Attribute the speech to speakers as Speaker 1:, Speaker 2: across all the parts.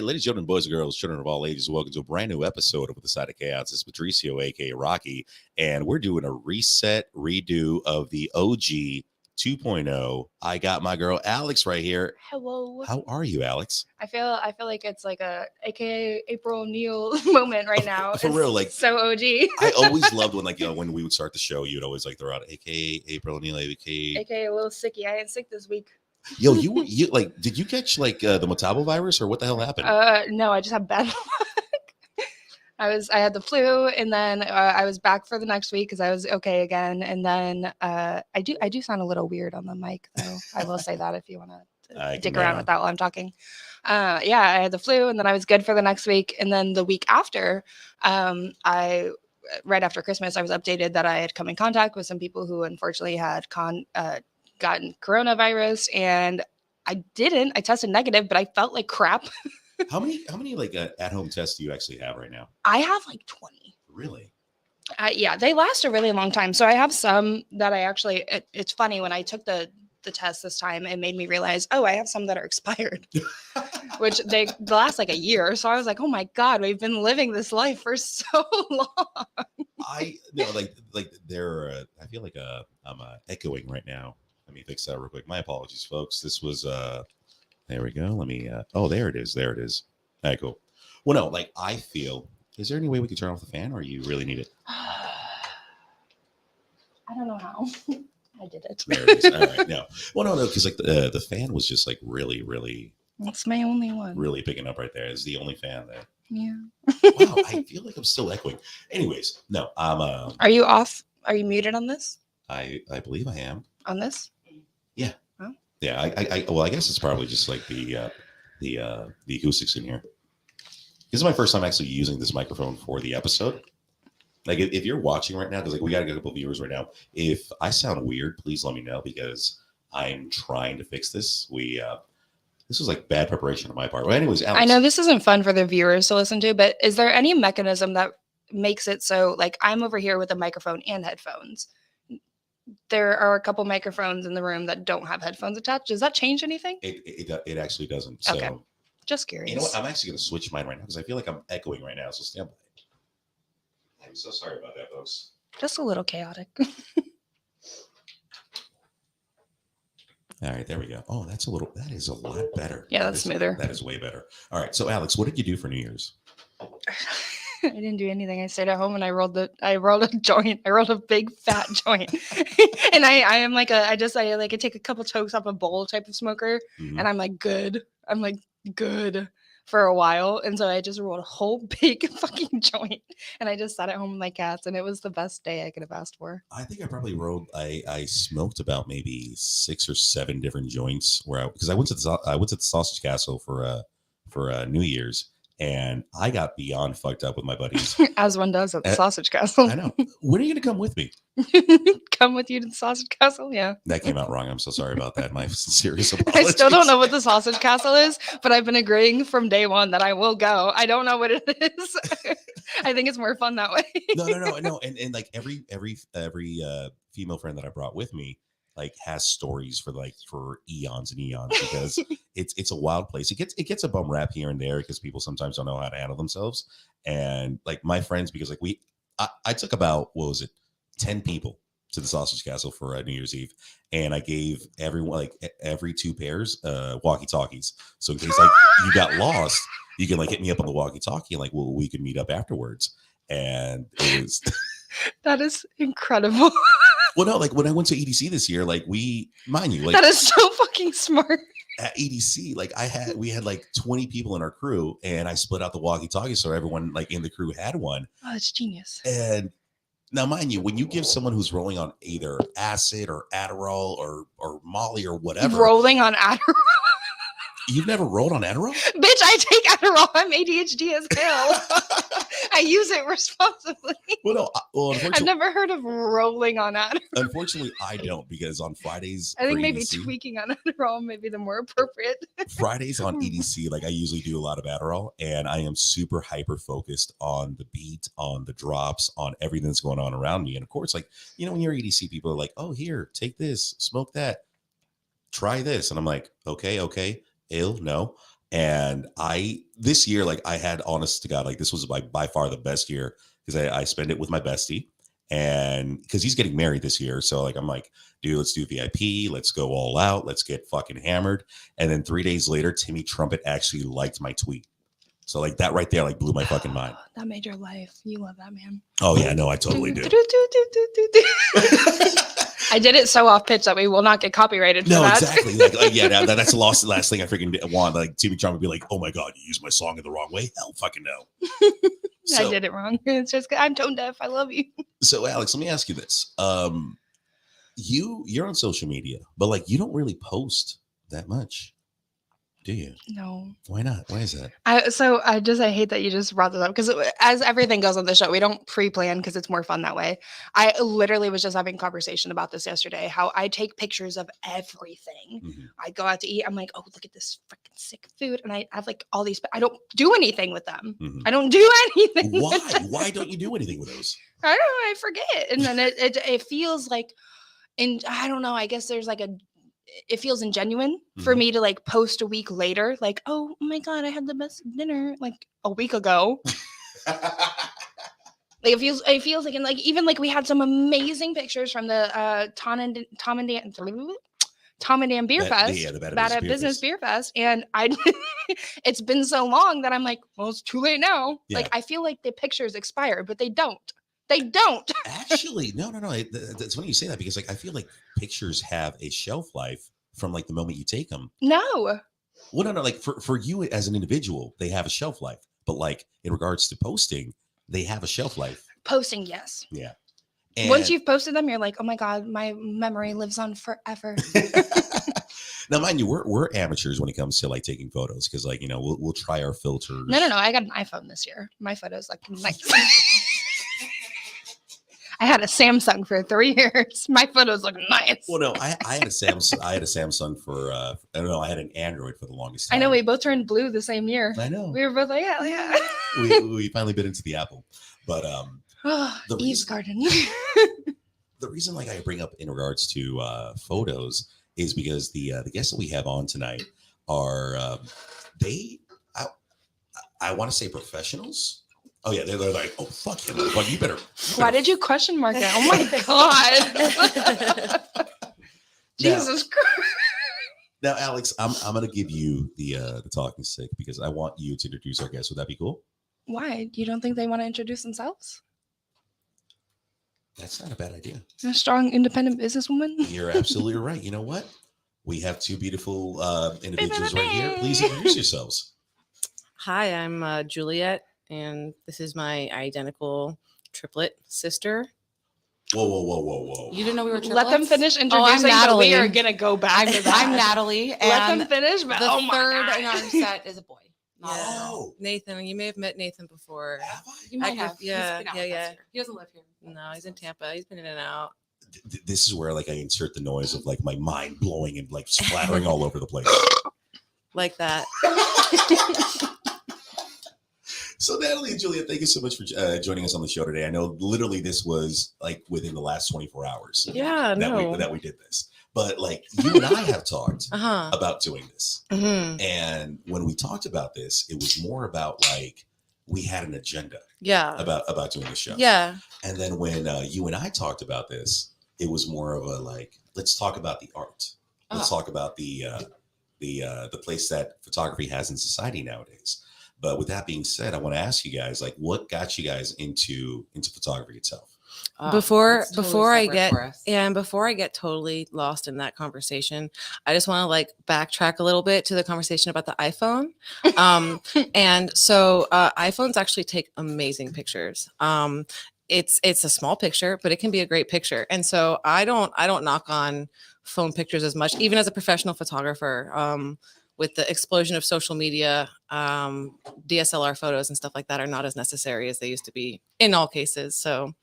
Speaker 1: right, ladies, gentlemen, boys and girls, children of all ages, welcome to a brand new episode of The Side of Chaos. It's Patricio, aka Rocky, and we're doing a reset redo of the OG 2.0. I got my girl Alex right here.
Speaker 2: Hello.
Speaker 1: How are you, Alex?
Speaker 2: I feel like it's like a AKA April O'Neil moment right now.
Speaker 1: For
Speaker 2: it's
Speaker 1: real, like
Speaker 2: so OG.
Speaker 1: I always loved when when we would start the show, you'd always like throw out AKA April O'Neil,
Speaker 2: AKA a little sicky. I ain't sick this week.
Speaker 1: Yo, you like, did you catch like the Metabo virus or what the hell happened?
Speaker 2: No, I just have bad luck. I had the flu, and then I was back for the next week because I was okay again. And then I do sound a little weird on the mic, though. I will say that if you want to dick around with that while I'm talking. I had the flu, and then I was good for the next week. And then the week after, right after Christmas, I was updated that I had come in contact with some people who unfortunately had gotten coronavirus, and I didn't. I tested negative, but I felt like crap.
Speaker 1: How many like at-home tests do you actually have right now?
Speaker 2: I have like 20.
Speaker 1: Really?
Speaker 2: Yeah, they last a really long time. So I have some that I actually. It's funny, when I took the test this time, it made me realize, oh, I have some that are expired, which they last like a year. So I was like, oh my God, we've been living this life for so long.
Speaker 1: I feel like I'm echoing right now. Let me fix that real quick. My apologies, folks. This was there we go. Let me oh, there it is. There it is. All right, cool. Well, no, like I feel, is there any way we could turn off the fan, or you really need it?
Speaker 2: I don't know how. I did it.
Speaker 1: There it is. All right. No. Well, no, because like the fan was just like really.
Speaker 2: That's my only one.
Speaker 1: Really picking up right there. It's the only fan there.
Speaker 2: Yeah.
Speaker 1: Wow, I feel like I'm still echoing. Anyways, no, I'm.
Speaker 2: Are you off? Are you muted on this?
Speaker 1: I believe I am.
Speaker 2: On this?
Speaker 1: Yeah.
Speaker 2: Oh.
Speaker 1: Yeah. I guess it's probably just like the acoustics in here. This is my first time actually using this microphone for the episode. Like if you're watching right now, because like we got a couple of viewers right now. If I sound weird, please let me know, because I'm trying to fix this. This was like bad preparation on my part. Well, anyways, Alex.
Speaker 2: I know this isn't fun for the viewers to listen to, but is there any mechanism that makes it so, like, I'm over here with a microphone and headphones? There are a couple microphones in the room that don't have headphones attached. Does that change anything?
Speaker 1: It actually doesn't. So,
Speaker 2: okay. Just curious.
Speaker 1: You know what? I'm actually going to switch mine right now because I feel like I'm echoing right now. So stand by. I'm so sorry about that, folks.
Speaker 2: Just a little chaotic.
Speaker 1: All right, there we go. Oh, that is a lot better.
Speaker 2: Yeah, that's smoother.
Speaker 1: That is way better. All right, so Alex, what did you do for New Year's?
Speaker 2: I didn't do anything. I stayed at home and I rolled a joint. I rolled a big fat joint. And I take a couple chokes off a bowl type of smoker, and I'm like good. For a while, and so I just rolled a whole big fucking joint, and I just sat at home with my cats, and it was the best day I could have asked for.
Speaker 1: I think I probably rolled. I smoked about maybe 6 or 7 different joints because I went to the Sausage Castle for New Year's, and I got beyond fucked up with my buddies,
Speaker 2: as one does at the Sausage Castle.
Speaker 1: I know. When are you gonna come with me?
Speaker 2: Come with you to the Sausage Castle? Yeah.
Speaker 1: That came out wrong. I'm so sorry about that. My serious apologies.
Speaker 2: I still don't know what the Sausage Castle is, but I've been agreeing from day one that I will go. I don't know what it is. I think it's more fun that way.
Speaker 1: No. And like every female friend that I brought with me, like, has stories for eons and eons, because it's a wild place. It gets a bum rap here and there because people sometimes don't know how to handle themselves. And like my friends, because like I took about, 10 people to the Sausage Castle for New Year's Eve, and I gave everyone, like, every 2 pairs walkie-talkies. So in case like you got lost, you can like hit me up on the walkie-talkie, and like we could meet up afterwards. And it was
Speaker 2: that is incredible.
Speaker 1: Well, no, like when I went to EDC this year, like mind you, like
Speaker 2: that is so fucking smart.
Speaker 1: At EDC, like we had like 20 people in our crew, and I split out the walkie-talkie so everyone like in the crew had one.
Speaker 2: Oh, that's genius.
Speaker 1: And now, mind you, when you give someone who's rolling on either acid or Adderall or Molly or whatever,
Speaker 2: rolling on Adderall.
Speaker 1: You've never rolled on Adderall?
Speaker 2: Bitch, I take Adderall. I'm ADHD as hell. I use it responsibly.
Speaker 1: Well, unfortunately,
Speaker 2: I've never heard of rolling on Adderall.
Speaker 1: Unfortunately, I don't, because on Fridays,
Speaker 2: I think maybe EDC, tweaking on Adderall may be the more appropriate.
Speaker 1: Fridays on EDC, like I usually do a lot of Adderall, and I am super hyper focused on the beat, on the drops, on everything that's going on around me. And of course, like, when you're EDC, people are like, oh, here, take this, smoke that, try this. And I'm like, okay. Ill, no. And this year, like I had, honest to God, like this was by far the best year because I spent it with my bestie, and because he's getting married this year. So like, I'm like, dude, let's do VIP. Let's go all out. Let's get fucking hammered. And then 3 days later, Timmy Trumpet actually liked my tweet. So like that right there, like blew my fucking mind.
Speaker 2: That made your life. You love that man.
Speaker 1: Oh yeah, no, I totally do.
Speaker 2: I did it so off pitch that we will not get copyrighted for
Speaker 1: No,
Speaker 2: that.
Speaker 1: exactly. Like yeah, that's the last thing I freaking want. Like Timmy Trumpet would be like, oh my God, you used my song in the wrong way. Hell fucking no.
Speaker 2: I did it wrong. It's just, I'm tone deaf. I love you.
Speaker 1: So Alex, let me ask you this. You're on social media, but like you don't really post that much, do you?
Speaker 2: No.
Speaker 1: Why not? Why is that?
Speaker 2: I hate that you just brought that up because as everything goes on the show, we don't pre-plan because it's more fun that way. I literally was just having a conversation about this yesterday, how I take pictures of everything.
Speaker 1: Mm-hmm.
Speaker 2: I go out to eat. I'm like, oh, look at this freaking sick food. And I have like all these, but I don't do anything with them.
Speaker 1: Mm-hmm.
Speaker 2: I don't do anything.
Speaker 1: Why?
Speaker 2: With them.
Speaker 1: Why don't you do anything with those?
Speaker 2: I don't know. I forget. And then it feels like, and I don't know, I guess there's like it feels ingenuine for me to like post a week later, like, oh my God, I had the best dinner like a week ago. Like it feels like, and like even like we had some amazing pictures from the Tom and Dan Beer Fest,
Speaker 1: the
Speaker 2: Bad Business Beer Fest, and it's been so long that I'm like, well, it's too late now.
Speaker 1: Yeah.
Speaker 2: Like I feel like the pictures expire, but they don't. They don't.
Speaker 1: Actually, no. It's funny you say that because like I feel like pictures have a shelf life from like the moment you take them.
Speaker 2: No.
Speaker 1: Well, no. Like for you as an individual, they have a shelf life. But like in regards to posting, they have a shelf life.
Speaker 2: Posting, yes.
Speaker 1: Yeah.
Speaker 2: And once you've posted them, you're like, oh my God, my memory lives on forever.
Speaker 1: Now, mind you, we're amateurs when it comes to like taking photos because like, you know, we'll try our filters.
Speaker 2: No. I got an iPhone this year. My photos look nice. I had a Samsung for 3 years. My photos look nice.
Speaker 1: Well, no, I had a Samsung. I had a Samsung for I don't know. I had an Android for the longest time.
Speaker 2: I know we both turned blue the same year.
Speaker 1: I know.
Speaker 2: We were both like, yeah.
Speaker 1: we finally bit into the apple, but
Speaker 2: Eve's garden.
Speaker 1: The reason like I bring up in regards to photos is because the guests that we have on tonight are I want to say professionals. Oh yeah, they're like, oh fuck you, you better.
Speaker 2: Why did you question mark it? Oh my God. Jesus Christ.
Speaker 1: Now, Alex, I'm gonna give you the talking stick because I want you to introduce our guests. Would that be cool?
Speaker 2: Why? You don't think they want to introduce themselves?
Speaker 1: That's not a bad idea.
Speaker 2: A strong, independent businesswoman.
Speaker 1: You're absolutely right. You know what? We have two beautiful individuals right here. Please introduce yourselves.
Speaker 3: Hi, I'm Juliet. And this is my identical triplet sister.
Speaker 1: Whoa.
Speaker 3: You didn't know we were triplets?
Speaker 2: Let them finish introducing, but we are going to go back to that.
Speaker 3: I'm Natalie. And
Speaker 2: let them finish, but
Speaker 3: the third in our set is a boy.
Speaker 1: Oh.
Speaker 3: Nathan, you may have met Nathan before.
Speaker 1: Have I?
Speaker 3: You might have. Yeah.
Speaker 4: He doesn't live here.
Speaker 3: No, he's in Tampa. He's been in and out.
Speaker 1: This is where like I insert the noise of like my mind blowing and like splattering all over the place.
Speaker 3: Like that.
Speaker 1: So Natalie and Juliet, thank you so much for joining us on the show today. I know literally this was like within the last 24 hours.
Speaker 3: Yeah,
Speaker 1: that we did this. But like you and I have talked about doing this.
Speaker 3: Mm-hmm.
Speaker 1: And when we talked about this, it was more about like we had an agenda.
Speaker 3: Yeah.
Speaker 1: About doing the show.
Speaker 3: Yeah.
Speaker 1: And then when you and I talked about this, it was more of a like, let's talk about the art. Let's talk about the place that photography has in society nowadays. But with that being said, I want to ask you guys, like, what got you guys into photography itself?
Speaker 3: Before I get totally lost in that conversation, I just want to like backtrack a little bit to the conversation about the iPhone. And so iPhones actually take amazing pictures. It's a small picture, but it can be a great picture. And so I don't knock on phone pictures as much, even as a professional photographer. With the explosion of social media, DSLR photos and stuff like that are not as necessary as they used to be in all cases. So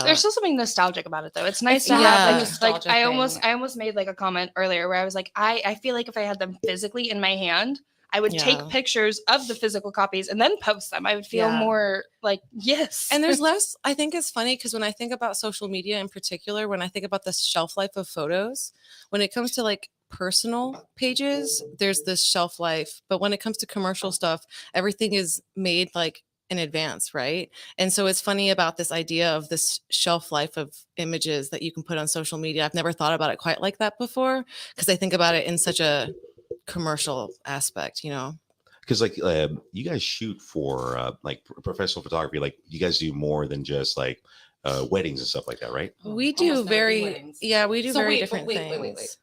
Speaker 2: there's still something nostalgic about it, though. It's nice to have like I almost made like a comment earlier where I was like, I feel like if I had them physically in my hand, I would take pictures of the physical copies and then post them. I would feel more like, yes.
Speaker 3: And there's less, I think it's funny because when I think about social media in particular, when I think about the shelf life of photos, when it comes to like personal pages, there's this shelf life. But when it comes to commercial stuff, everything is made like in advance, right? And so it's funny about this idea of this shelf life of images that you can put on social media. I've never thought about it quite like that before, because I think about it in such a commercial aspect, you know.
Speaker 1: Because like you guys shoot for like professional photography, like you guys do more than just like weddings and stuff like that, right?
Speaker 3: We do very
Speaker 4: wait,
Speaker 3: different
Speaker 4: wait,
Speaker 3: things.
Speaker 4: Wait.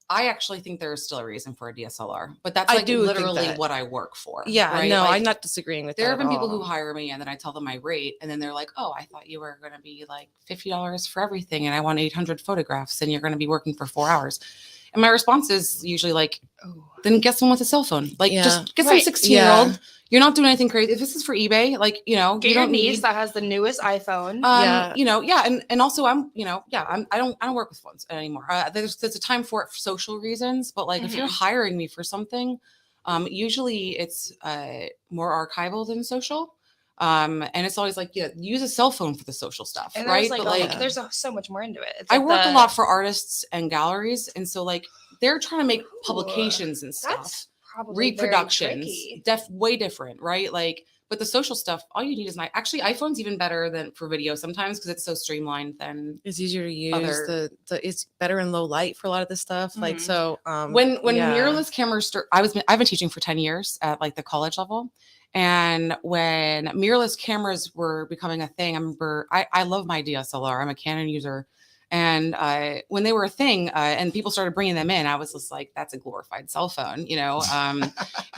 Speaker 4: I actually think there is still a reason for a DSLR, but that's
Speaker 3: I
Speaker 4: like
Speaker 3: do think
Speaker 4: literally
Speaker 3: that.
Speaker 4: what I work for.
Speaker 3: Yeah,
Speaker 4: right?
Speaker 3: no,
Speaker 4: Like,
Speaker 3: I'm not disagreeing with that.
Speaker 4: there have been
Speaker 3: at
Speaker 4: people
Speaker 3: all.
Speaker 4: who hire me and then I tell them my rate and then they're like, oh, I thought you were going to be like $50 for everything and I want 800 photographs and you're going to be working for 4 hours. And my response is usually like, then get someone with a cell phone. Like just get some 16-year-old.
Speaker 3: Yeah.
Speaker 4: You're not doing anything crazy. If this is for eBay, like, you know,
Speaker 2: Get
Speaker 4: you
Speaker 2: your
Speaker 4: don't
Speaker 2: niece
Speaker 4: need
Speaker 2: that has the newest iPhone.
Speaker 4: you know, and also I'm, you know, I don't work with phones anymore. There's a time for it for social reasons, but like if you're hiring me for something, usually it's more archival than social. And it's always like, use a cell phone for the social stuff,
Speaker 2: And
Speaker 4: right?
Speaker 2: Like,
Speaker 4: But like,
Speaker 2: there's so much more into it. It's
Speaker 4: I
Speaker 2: like
Speaker 4: work a lot for artists and galleries, and so like they're trying to make publications and stuff.
Speaker 2: That's probably
Speaker 4: Reproductions,
Speaker 2: very
Speaker 4: way different, right? Like, but the social stuff, all you need is actually iPhone's even better than for video sometimes because it's so streamlined. Than
Speaker 3: it's easier to use. It's better in low light for a lot of this stuff. Like so,
Speaker 4: when mirrorless cameras start, I've been teaching for 10 years at like the college level. And when mirrorless cameras were becoming a thing, I remember I love my DSLR. I'm a Canon user. And when they were a thing and people started bringing them in, I was just like, that's a glorified cell phone. You know,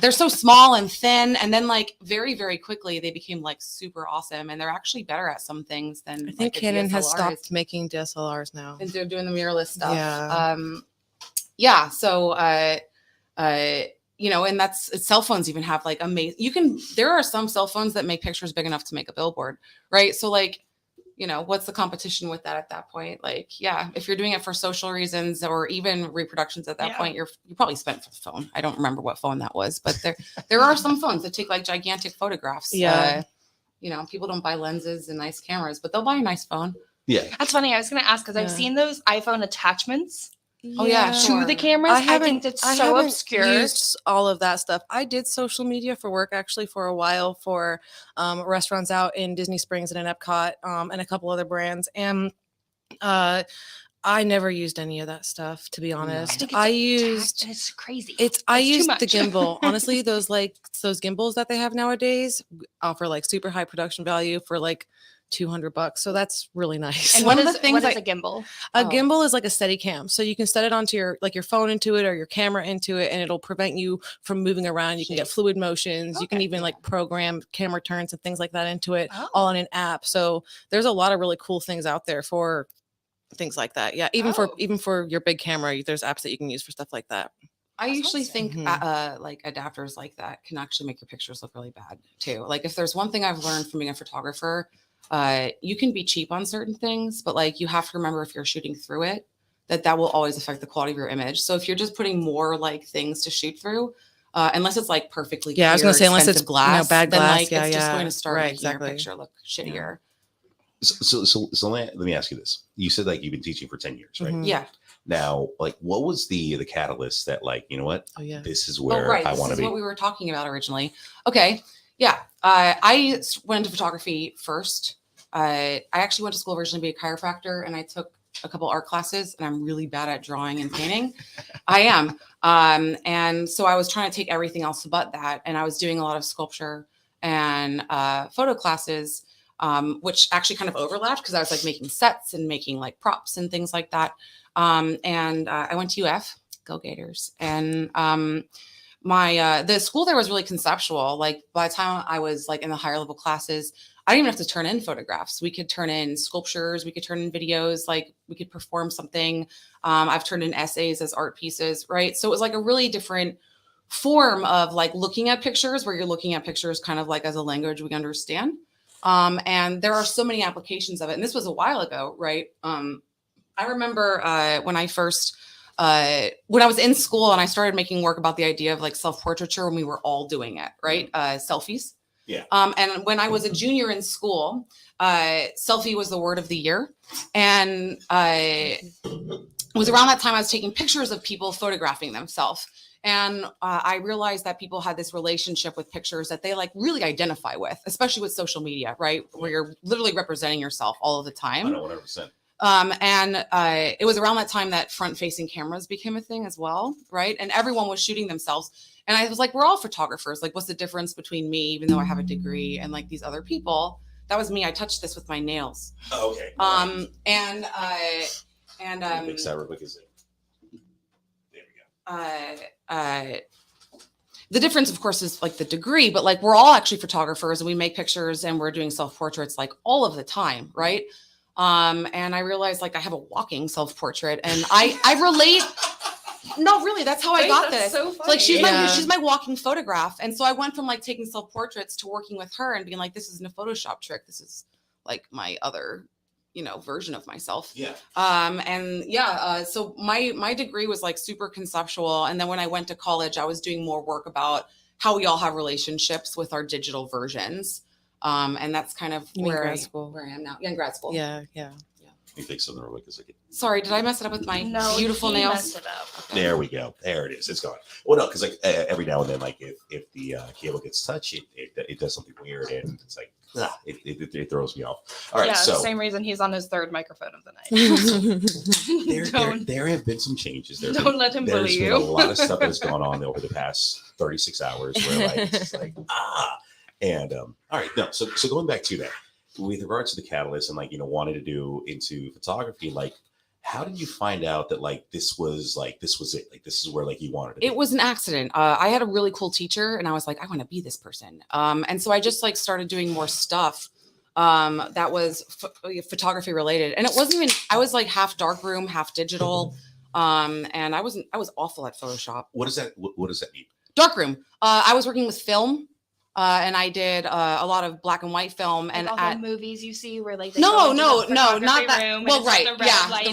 Speaker 4: they're so small and thin. And then like very, very quickly, they became like super awesome. And they're actually better at some things than
Speaker 3: I think
Speaker 4: like
Speaker 3: Canon has
Speaker 4: DSLR
Speaker 3: stopped making DSLRs now.
Speaker 4: and they're doing the mirrorless stuff.
Speaker 3: Yeah.
Speaker 4: So, you know, and cell phones even have like amazing, there are some cell phones that make pictures big enough to make a billboard, right? So like, you know, what's the competition with that at that point? Like, if you're doing it for social reasons or even reproductions at that point, you probably spent for the phone. I don't remember what phone that was, but there are some phones that take like gigantic photographs.
Speaker 3: Yeah.
Speaker 4: You know, people don't buy lenses and nice cameras, but they'll buy a nice phone.
Speaker 1: Yeah.
Speaker 2: That's funny. I was going to ask because I've seen those iPhone attachments.
Speaker 4: To
Speaker 2: the cameras. I think it's so obscure.
Speaker 3: Used all of that stuff. I did social media for work actually for a while for restaurants out in Disney Springs and in Epcot and a couple other brands. And I never used any of that stuff, to be honest.
Speaker 2: It's crazy.
Speaker 3: I used the gimbal. Honestly, those gimbals that they have nowadays offer like super high production value for like $200. So that's really nice.
Speaker 2: And what is a gimbal?
Speaker 3: A gimbal is like a steady cam. So you can set it onto your phone into it or your camera into it, and it'll prevent you from moving around. You can get fluid motions. Okay. You can even like program camera turns and things like that into it all in an app. So there's a lot of really cool things out there for things like that. Yeah. Even for your big camera, there's apps that you can use for stuff like that.
Speaker 4: I usually think like adapters like that can actually make your pictures look really bad too. Like if there's one thing I've learned from being a photographer, you can be cheap on certain things, but like you have to remember if you're shooting through it, that will always affect the quality of your image. So if you're just putting more like things to shoot through, unless it's like perfectly clear,
Speaker 3: I was gonna say unless it's
Speaker 4: glass,
Speaker 3: bad glass,
Speaker 4: then like it's just going to start making your picture look shittier.
Speaker 1: So let me ask you this. You said like you've been teaching for 10 years, right?
Speaker 4: Mm-hmm. Yeah.
Speaker 1: Now, like, what was the catalyst that, like, you know what? This is where I want to be.
Speaker 4: This is what we were talking about originally. Okay. Yeah. I went into photography first. I actually went to school originally to be a chiropractor, and I took a couple art classes, and I'm really bad at drawing and painting. I am. And so I was trying to take everything else but that. And I was doing a lot of sculpture and photo classes, which actually kind of overlapped because I was like making sets and making like props and things like that. And I went to UF, go Gators. And the school there was really conceptual. Like by the time I was like in the higher level classes, I didn't even have to turn in photographs. We could turn in sculptures. We could turn in videos. Like we could perform something. I've turned in essays as art pieces, right? So it was like a really different form of like looking at pictures, where you're looking at pictures kind of like as a language we understand. And there are so many applications of it. And this was a while ago, right? I remember when I was in school and I started making work about the idea of like self-portraiture when we were all doing it, right? Selfies.
Speaker 1: Yeah.
Speaker 4: And when I was a junior in school, selfie was the word of the year. And it was around that time I was taking pictures of people photographing themselves. And I realized that people had this relationship with pictures that they like really identify with, especially with social media, right? Where you're literally representing yourself all of the time.
Speaker 1: I know, 100%.
Speaker 4: And it was around that time that front-facing cameras became a thing as well, right? And everyone was shooting themselves. And I was like, we're all photographers. Like, what's the difference between me, even though I have a degree, and like these other people? That was me. I touched this with my nails.
Speaker 1: Oh, okay.
Speaker 4: Big
Speaker 1: sour because there we
Speaker 4: go. The difference, of course, is like the degree, but like we're all actually photographers and we make pictures and we're doing self-portraits like all of the time, right? And I realized like I have a walking self-portrait and I relate. No, really, that's how I got this.
Speaker 2: So funny.
Speaker 4: Like she's my walking photograph. And so I went from like taking self-portraits to working with her and being like, this isn't a Photoshop trick. This is like my other, version of myself.
Speaker 1: Yeah.
Speaker 4: So my degree was like super conceptual. And then when I went to college, I was doing more work about how we all have relationships with our digital versions. And that's kind of where I am now. Yeah, in grad school.
Speaker 3: Yeah.
Speaker 1: Let me take something real quick a second.
Speaker 4: Sorry, did I mess it up with my beautiful nails?
Speaker 2: Messed it up.
Speaker 1: Okay. There we go. There it is. It's gone. Well, no, because like every now and then, like if the cable gets touched, it does something weird, and it's like it throws me off. All right, so
Speaker 2: same reason he's on his third microphone of the night.
Speaker 1: there have been some changes.
Speaker 2: Don't let him bully you.
Speaker 1: There's been a lot of stuff that's gone on over the past 36 hours where like it's like and all right, no. So going back to that. With regards to the catalyst and like wanting to do into photography, like how did you find out that like this was it, like this is where like you wanted to be?
Speaker 4: It was an accident. I had a really cool teacher and I was like, I want to be this person. And so I just like started doing more stuff that was photography related, and it wasn't even, I was like half darkroom, half digital, and I was awful at Photoshop.
Speaker 1: What does that mean?
Speaker 4: Darkroom. I was working with film. And I did a lot of black and white film, and
Speaker 2: all the movies you see where like they
Speaker 4: no, not that. Well, right, the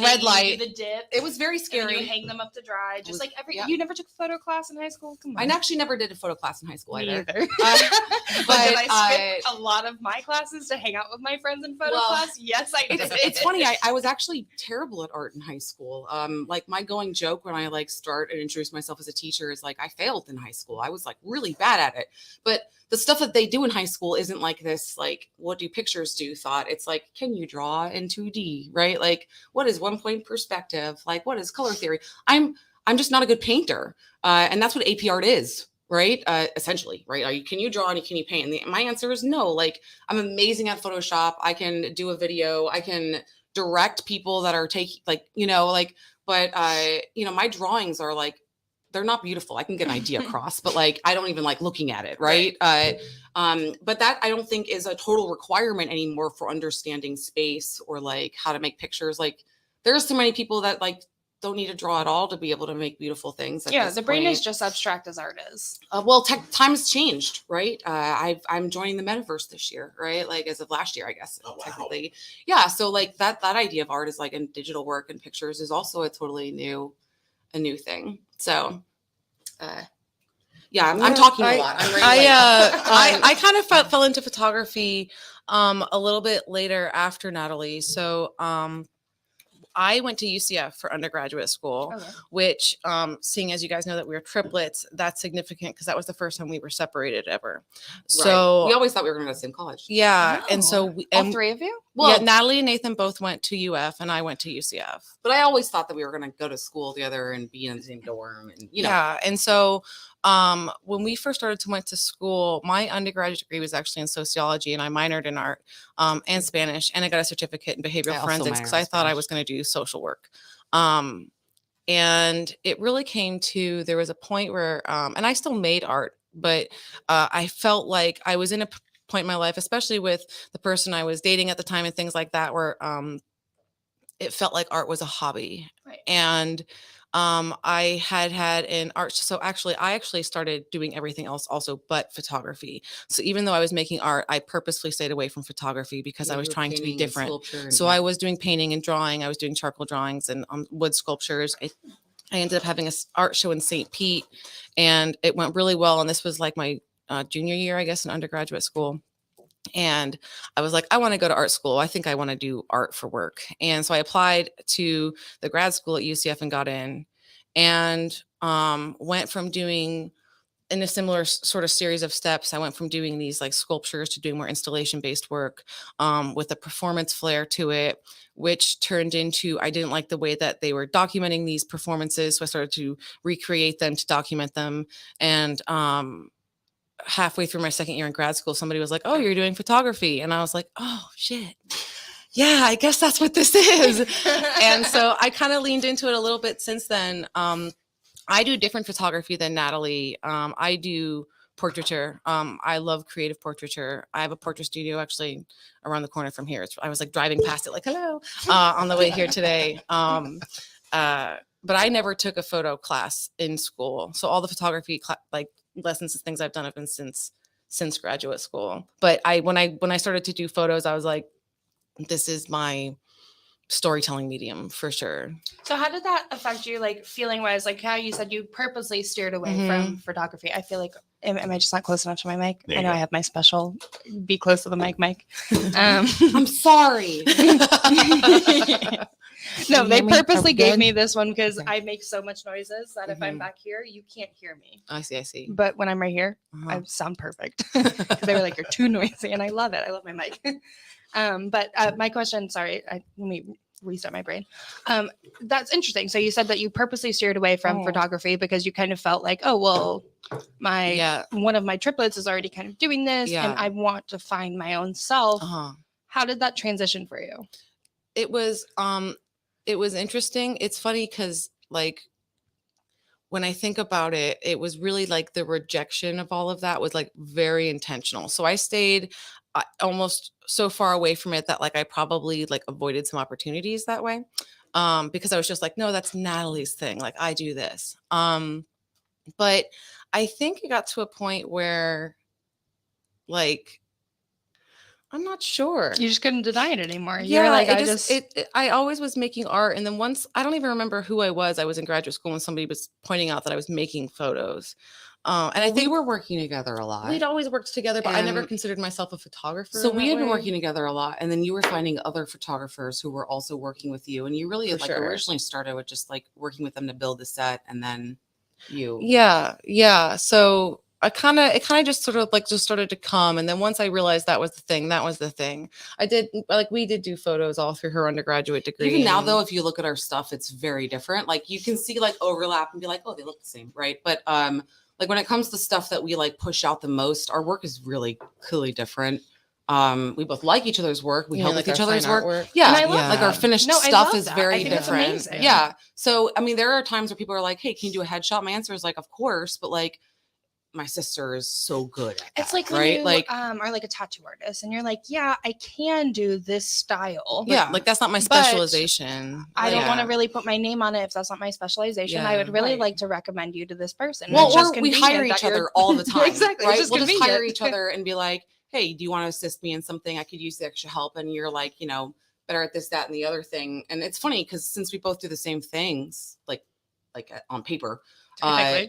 Speaker 4: red light,
Speaker 2: the dip.
Speaker 4: It was very scary.
Speaker 2: You hang them up to dry, just like You never took a photo class in high school. Come on.
Speaker 4: I actually never did a photo class in high school either.
Speaker 2: But I skipped a lot of my classes to hang out with my friends in photo class. Yes, I did.
Speaker 4: It's funny. I was actually terrible at art in high school. Like my going joke when I like start and introduce myself as a teacher is like I failed in high school. I was like really bad at it, but the stuff that they do in high school isn't like this, like, what do pictures do thought? It's like, can you draw in 2D, right? Like, what is 1-point perspective? Like, what is color theory? I'm just not a good painter. And that's what AP art is, right? Essentially, right? Can you draw and can you paint? And my answer is no. Like, I'm amazing at Photoshop. I can do a video. I can direct people that are taking, like, but my drawings are like, they're not beautiful. I can get an idea across, but like, I don't even like looking at it. Right. But that I don't think is a total requirement anymore for understanding space or like how to make pictures. Like there's so many people that like don't need to draw at all to be able to make beautiful things.
Speaker 2: The brain is just abstract as art is.
Speaker 4: Time has changed, right? I'm joining the metaverse this year, right? Like as of last year, I guess.
Speaker 1: Oh, wow.
Speaker 4: Technically. Yeah. So like that idea of art is like in digital work and pictures is also a totally new thing. So, I'm talking a lot.
Speaker 3: I kind of fell into photography a little bit later after Natalie. So I went to UCF for undergraduate school, which, seeing as you guys know that we were triplets, that's significant because that was the first time we were separated ever. So
Speaker 4: we always thought we were going to go to the same college.
Speaker 3: Yeah. Oh. And so
Speaker 2: all three of you?
Speaker 3: Well, Natalie and Nathan both went to UF and I went to UCF.
Speaker 4: But I always thought that we were going to go to school together and be in the same dorm. And,
Speaker 3: Yeah. And so when we first went to school, my undergraduate degree was actually in sociology and I minored in art and Spanish, and I got a certificate in behavioral forensics because I thought I was going to do social work. And it really came to, there was a point where, and I still made art, but I felt like I was in a point in my life, especially with the person I was dating at the time and things like that, where it felt like art was a hobby.
Speaker 2: Right.
Speaker 3: And I had an art. So I actually started doing everything else also, but photography. So even though I was making art, I purposely stayed away from photography because I was trying to be different. So I was doing painting and drawing. I was doing charcoal drawings and wood sculptures. I ended up having an art show in St. Pete and it went really well. And this was like my junior year, I guess, in undergraduate school. And I was like, I want to go to art school. I think I want to do art for work. And so I applied to the grad school at UCF and got in, and went from doing, in a similar sort of series of steps, I went from doing these like sculptures to doing more installation based work with a performance flair to it, which turned into, I didn't like the way that they were documenting these performances. So I started to recreate them, to document them. And halfway through my second year in grad school, somebody was like, "Oh, you're doing photography." And I was like, "Oh shit. Yeah, I guess that's what this is." And so I kind of leaned into it a little bit since then. I do different photography than Natalie. I do portraiture. I love creative portraiture. I have a portrait studio actually around the corner from here. I was like driving past it like, hello, on the way here today. But I never took a photo class in school. So all the photography like lessons and things I've done have been since graduate school. But when I started to do photos, I was like, this is my storytelling medium for sure.
Speaker 2: So how did that affect you, like feeling wise, like how you said you purposely steered away from photography? I feel like, am I just not close enough to my mic? I know I have my special be close to the mic.
Speaker 4: I'm sorry.
Speaker 2: No, they purposely gave me this one because I make so much noises that if I'm back here, you can't hear me.
Speaker 3: I see.
Speaker 2: But when I'm right here, I sound perfect. Because they were like, you're too noisy, and I love it. I love my mic. But my question, sorry, let me restart my brain. That's interesting. So you said that you purposely steered away from photography because you kind of felt like, oh, well, one of my triplets is already kind of doing this, and I want to find my own self. How did that transition for you?
Speaker 3: It was interesting. It's funny because like when I think about it, it was really like the rejection of all of that was like very intentional. So I stayed almost so far away from it that like I probably like avoided some opportunities that way, because I was just like, no, that's Natalie's thing. Like I do this. But I think it got to a point where like, I'm not sure.
Speaker 2: You just couldn't deny it anymore.
Speaker 3: Yeah,
Speaker 2: you're like,
Speaker 3: I always was making art. And then once, I don't even remember who I was in graduate school when somebody was pointing out that I was making photos. And I think
Speaker 4: we were working together a lot.
Speaker 3: We'd always worked together, but I never considered myself a photographer.
Speaker 4: So we had been working together a lot. And then you were finding other photographers who were also working with you. And you really originally started with just like working with them to build the set. And then you.
Speaker 3: Yeah. So it kind of just sort of like just started to come. And then once I realized that was the thing. We did do photos all through her undergraduate degree.
Speaker 4: Even now though, if you look at our stuff, it's very different. Like you can see like overlap and be like, oh, they look the same. Right. But, like when it comes to stuff that we like push out the most, our work is really clearly different. We both like each other's work. We help with each other's work. Yeah.
Speaker 2: And I love
Speaker 4: like our finished stuff is very
Speaker 2: different.
Speaker 4: Yeah. So, I mean, there are times where people are like, hey, can you do a headshot? My answer is like, of course. But like, my sister is so good at that,
Speaker 2: it's like
Speaker 4: right?
Speaker 2: You,
Speaker 4: like
Speaker 2: are like a tattoo artist and you're like, yeah, I can do this style.
Speaker 3: Yeah, like that's not my specialization.
Speaker 2: I don't want to really put my name on it if that's not my specialization. I would really like to recommend you to this person.
Speaker 4: Well, or we hire each other all the time.
Speaker 2: Exactly.
Speaker 4: Right? We'll just hire each other and be like, hey, do you want to assist me in something? I could use the extra help. And you're like, you know, better at this, that, and the other thing. And it's funny because since we both do the same things, like on paper,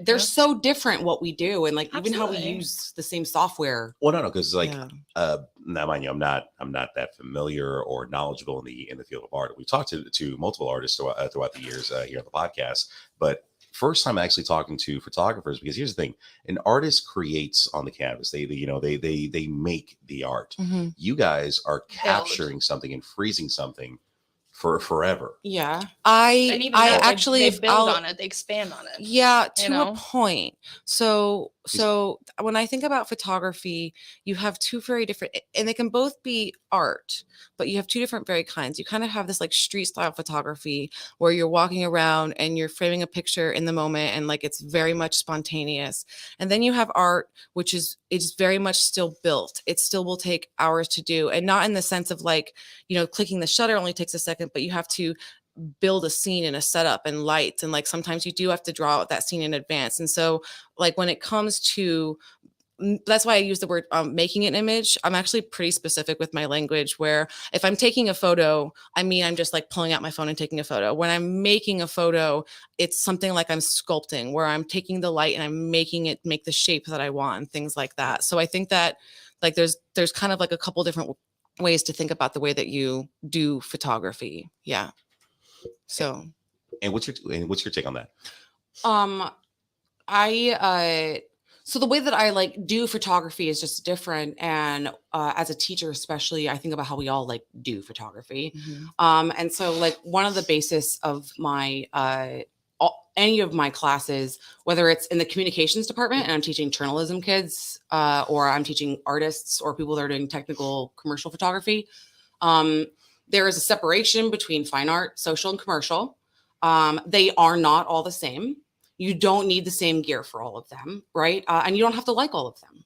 Speaker 4: they're so different what we do, and like even how we use the same software.
Speaker 1: Well, no, because like now, mind you, I'm not that familiar or knowledgeable in the field of art. We talked to multiple artists throughout the years here on the podcast, but first time actually talking to photographers, because here's the thing: an artist creates on the canvas. They make the art.
Speaker 3: Mm-hmm.
Speaker 1: You guys are capturing something and freezing something for forever.
Speaker 3: Yeah. I actually
Speaker 2: they build on it, they expand on it.
Speaker 3: Yeah, to a point. So when I think about photography, you have two very different, and they can both be art, but you have two different very kinds. You kind of have this like street style photography where you're walking around and you're framing a picture in the moment and like it's very much spontaneous. And then you have art, which is very much still built. It still will take hours to do, and not in the sense of like, you know, clicking the shutter only takes a second, but you have to build a scene and a setup and lights, and like sometimes you do have to draw out that scene in advance. And so like when it comes to, that's why I use the word making an image. I'm actually pretty specific with my language, where if I'm taking a photo, I mean, I'm just like pulling out my phone and taking a photo. When I'm making a photo, it's something like I'm sculpting, where I'm taking the light and I'm making it make the shape that I want and things like that. So I think that like there's kind of like a couple different ways to think about the way that you do photography. Yeah. So.
Speaker 1: And what's your take on that?
Speaker 4: So the way that I like do photography is just different. And as a teacher, especially, I think about how we all like do photography. And so like one of the basis of my any of my classes, whether it's in the communications department and I'm teaching journalism kids, or I'm teaching artists or people that are doing technical commercial photography, there is a separation between fine art, social, and commercial. They are not all the same. You don't need the same gear for all of them, right? And you don't have to like all of them.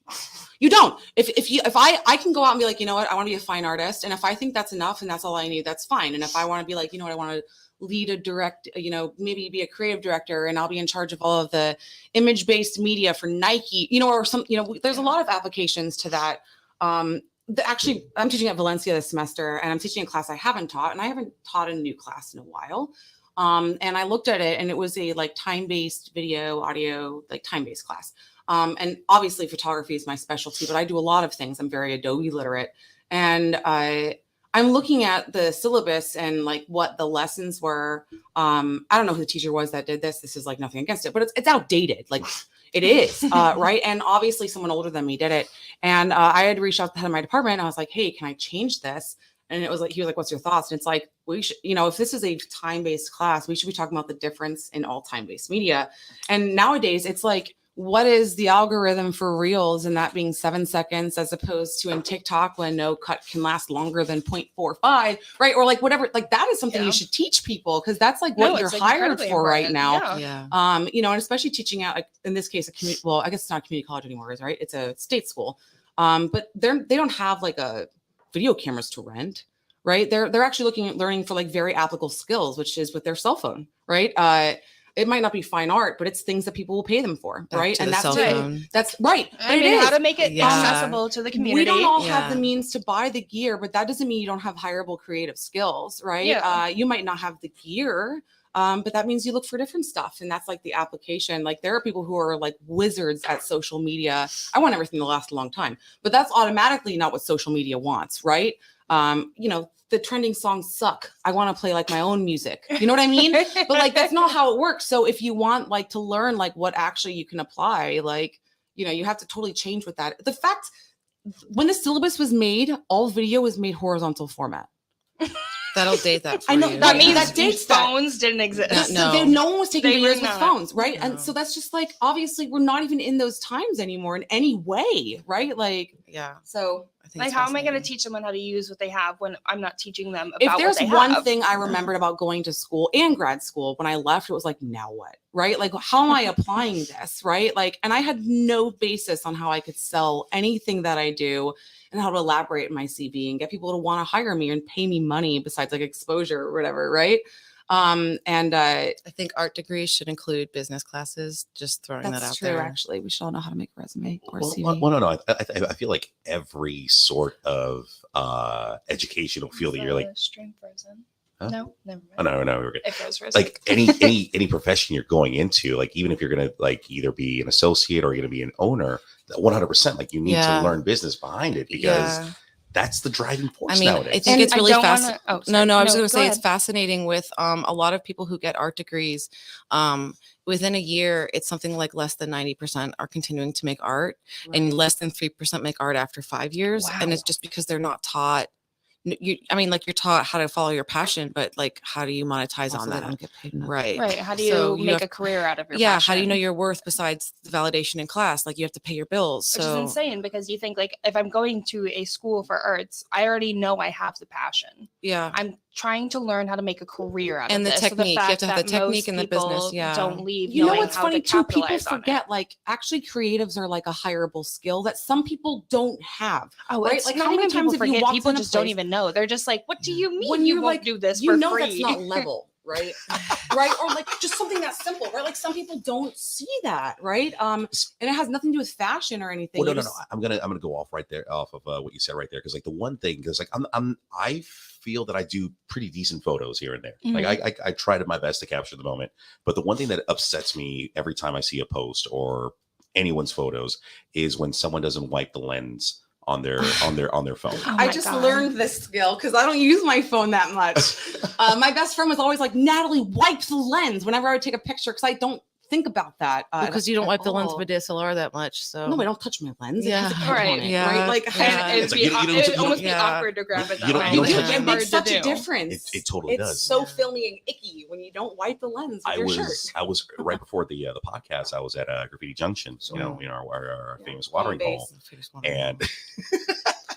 Speaker 4: You don't. If I can go out and be like, you know what, I want to be a fine artist, and if I think that's enough and that's all I need, that's fine. And if I want to be like, you know what, I want to lead a direct, you know, maybe be a creative director, and I'll be in charge of all of the image-based media for Nike, you know, or some, you know, there's a lot of applications to that. Actually, I'm teaching at Valencia this semester, and I'm teaching a class I haven't taught, and I haven't taught a new class in a while. And I looked at it, and it was a like time-based video, audio, like time-based class. And obviously photography is my specialty, but I do a lot of things. I'm very Adobe literate. And I'm looking at the syllabus and like what the lessons were. I don't know who the teacher was that did this. This is like nothing against it, but it's outdated. Like it is, right? And obviously someone older than me did it. And I had to reach out to the head of my department. And I was like, hey, can I change this? And it was like, he was like, what's your thoughts? And it's like, we should, you know, if this is a time-based class, we should be talking about the difference in all time-based media. And nowadays it's like, what is the algorithm for reels, and that being 7 seconds as opposed to in TikTok when no cut can last longer than 0.45, right? Or like whatever, like that is something you should teach people, because that's like what you're
Speaker 2: like
Speaker 4: hired for right now.
Speaker 3: Yeah.
Speaker 4: You know, and especially teaching out, like, in this case, a community, well, I guess it's not a community college anymore, right? It's a state school. But they don't have like a video cameras to rent, right? They're actually looking at learning for like very applicable skills, which is with their cell phone, right? It might not be fine art, but it's things that people will pay them for, right? And that's right. That's right.
Speaker 2: I mean, how to make it accessible to the community.
Speaker 4: We don't all have the means to buy the gear, but that doesn't mean you don't have hireable creative skills, right?
Speaker 2: Yeah.
Speaker 4: You might not have the gear, but that means you look for different stuff. And that's like the application. Like there are people who are like wizards at social media. I want everything to last a long time, but that's automatically not what social media wants, right? You know, the trending songs suck. I want to play like my own music. You know what I mean? But like, that's not how it works. So if you want like to learn like what actually you can apply, like, you know, you have to totally change with that. The fact, when the syllabus was made, all video was made horizontal format.
Speaker 3: That'll date that for
Speaker 4: I know
Speaker 3: you.
Speaker 2: That means
Speaker 4: that dates
Speaker 2: phones didn't exist.
Speaker 4: No one was taking
Speaker 2: They
Speaker 4: videos
Speaker 2: were
Speaker 4: with phones, right? No. And so that's just like, obviously we're not even in those times anymore in any way, right? Like,
Speaker 3: yeah.
Speaker 4: So
Speaker 3: I think
Speaker 2: like, how am I going to teach someone how to use what they have when I'm not teaching them about
Speaker 4: if there's
Speaker 2: what they
Speaker 4: one
Speaker 2: have?
Speaker 4: thing I remembered about going to school and grad school, when I left, it was like, now what? Right? Like, how am I applying this? Right? Like, and I had no basis on how I could sell anything that I do and how to elaborate in my CV and get people to want to hire me and pay me money besides like exposure or whatever. Right. I
Speaker 3: think art degrees should include business classes. Just throwing that out there.
Speaker 4: Actually, we should all know how to make a resume or CV.
Speaker 1: Well, no. I feel like every sort of educational field that you're like
Speaker 2: string frozen.
Speaker 1: Huh?
Speaker 2: No, never mind.
Speaker 1: Oh, no, we're good.
Speaker 2: It goes frozen.
Speaker 1: Like any profession you're going into, like even if you're gonna like either be an associate or you're gonna be an owner, 100%, like you need to learn business behind it, because that's the driving force nowadays.
Speaker 3: I think it's really fascinating. I was just going to say
Speaker 2: ahead.
Speaker 3: it's fascinating with a lot of people who get art degrees. Within a year, it's something like less than 90% are continuing to make art, and less than 3% make art after 5 years. Wow. And it's just because they're not taught. You're taught how to follow your passion, but like, how do you monetize on that?
Speaker 4: Don't get paid enough.
Speaker 2: Right. How do you make a career out of your passion?
Speaker 3: How do you know your worth besides the validation in class? Like, you have to pay your bills.
Speaker 2: Which is insane, because you think like, if I'm going to a school for arts, I already know I have the passion.
Speaker 3: Yeah.
Speaker 2: I'm trying to learn how to make a career out
Speaker 3: and
Speaker 2: of
Speaker 3: the
Speaker 2: this.
Speaker 3: technique. You have to have the technique in the business. Yeah.
Speaker 2: Don't leave.
Speaker 4: You know what's funny too? People forget like actually creatives are like a hireable skill that some people don't have.
Speaker 2: Oh,
Speaker 4: right?
Speaker 2: Like how many times have you walked people just don't even know? They're just like, what do you mean
Speaker 4: when
Speaker 2: you won't
Speaker 4: like,
Speaker 2: do this
Speaker 4: you
Speaker 2: for
Speaker 4: know
Speaker 2: free?
Speaker 4: That's not level. Right. Right. Or like just something that's simple, right? Like some people don't see that. Right. And it has nothing to do with fashion or anything.
Speaker 1: Well, no. I'm gonna go off of what you said right there. Cause like the one thing, because like I feel that I do pretty decent photos here and there. Mm-hmm. Like I tried my best to capture the moment, but the one thing that upsets me every time I see a post or anyone's photos is when someone doesn't wipe the lens on their phone.
Speaker 2: Oh
Speaker 4: I
Speaker 2: my
Speaker 4: just
Speaker 2: God.
Speaker 4: learned this skill because I don't use my phone that much. My best friend was always like, Natalie, wipe the lens whenever I would take a picture because I don't think about that.
Speaker 3: Because you don't
Speaker 4: at
Speaker 3: wipe the lens
Speaker 4: all.
Speaker 3: of a DSLR that much. So
Speaker 4: No, I don't touch my lens.
Speaker 3: Yeah.
Speaker 4: It has a camera
Speaker 2: Right.
Speaker 4: on it,
Speaker 3: Yeah.
Speaker 4: right? Like,
Speaker 3: Yeah.
Speaker 2: And
Speaker 1: It's
Speaker 2: it'd,
Speaker 1: like,
Speaker 2: be,
Speaker 1: you don't-
Speaker 2: it'd almost be
Speaker 3: Yeah.
Speaker 2: awkward to grab it that
Speaker 1: You don't-
Speaker 2: way.
Speaker 1: you don't
Speaker 2: Like,
Speaker 1: touch
Speaker 2: it's
Speaker 1: it.
Speaker 4: it
Speaker 2: hard
Speaker 4: makes
Speaker 2: to
Speaker 4: such a
Speaker 2: do.
Speaker 4: difference.
Speaker 1: It totally
Speaker 4: it's
Speaker 1: does.
Speaker 4: so
Speaker 3: Yeah.
Speaker 4: filmy and icky when you don't wipe the lens of your shirt.
Speaker 1: I was right before the podcast. I was at Graffiti Junction, our famous watering hole, and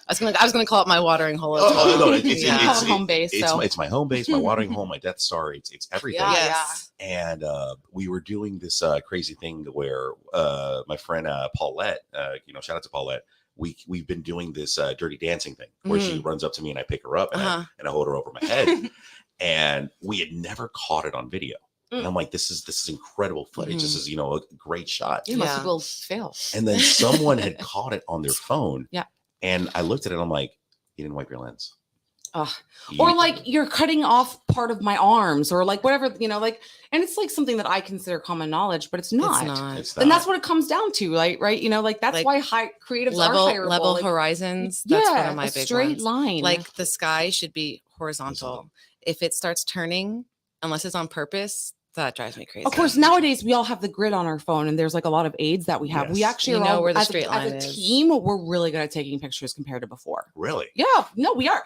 Speaker 3: I was gonna call it my watering hole. As
Speaker 1: Oh,
Speaker 3: well.
Speaker 1: no, it's-
Speaker 3: Yeah.
Speaker 4: Call it home base.
Speaker 1: it's my home base, my watering hole, my Death Star. It's everything.
Speaker 4: Yeah.
Speaker 3: Yes.
Speaker 1: And we were doing this crazy thing where my friend Paulette, shout out to Paulette. We've been doing this dirty dancing thing where she runs up to me and I pick her up and I hold her over my head. And we had never caught it on video. And I'm like, this is incredible footage. This is, a great shot.
Speaker 4: Yeah, most
Speaker 3: Yeah.
Speaker 4: people fail.
Speaker 1: And then someone had caught it on their phone.
Speaker 4: Yeah.
Speaker 1: And I looked at it and I'm like, you didn't wipe your lens.
Speaker 4: Ugh.
Speaker 1: You-
Speaker 4: Or like you're cutting off part of my arms or like whatever, and it's like something that I consider common knowledge, but it's not.
Speaker 3: It's not.
Speaker 1: It's
Speaker 4: And that's
Speaker 1: not.
Speaker 4: what it comes down to, right? Like that's
Speaker 3: Like,
Speaker 4: why creatives are hireable.
Speaker 3: level
Speaker 4: Like,
Speaker 3: horizons. That's one of my
Speaker 4: a
Speaker 3: big
Speaker 4: straight
Speaker 3: ones.
Speaker 4: line.
Speaker 3: Like the sky should be horizontal. If it starts turning, unless it's on purpose, that drives me crazy.
Speaker 4: of course, nowadays we all have the grid on our phone, and there's like a lot of aids that we have. We
Speaker 1: Yes.
Speaker 4: actually
Speaker 3: You
Speaker 4: are
Speaker 3: know
Speaker 4: all,
Speaker 3: where the
Speaker 4: as,
Speaker 3: straight
Speaker 4: as
Speaker 3: line
Speaker 4: a
Speaker 3: is.
Speaker 4: team, we're really good at taking pictures compared to before.
Speaker 1: Really?
Speaker 4: Yeah, no, we are.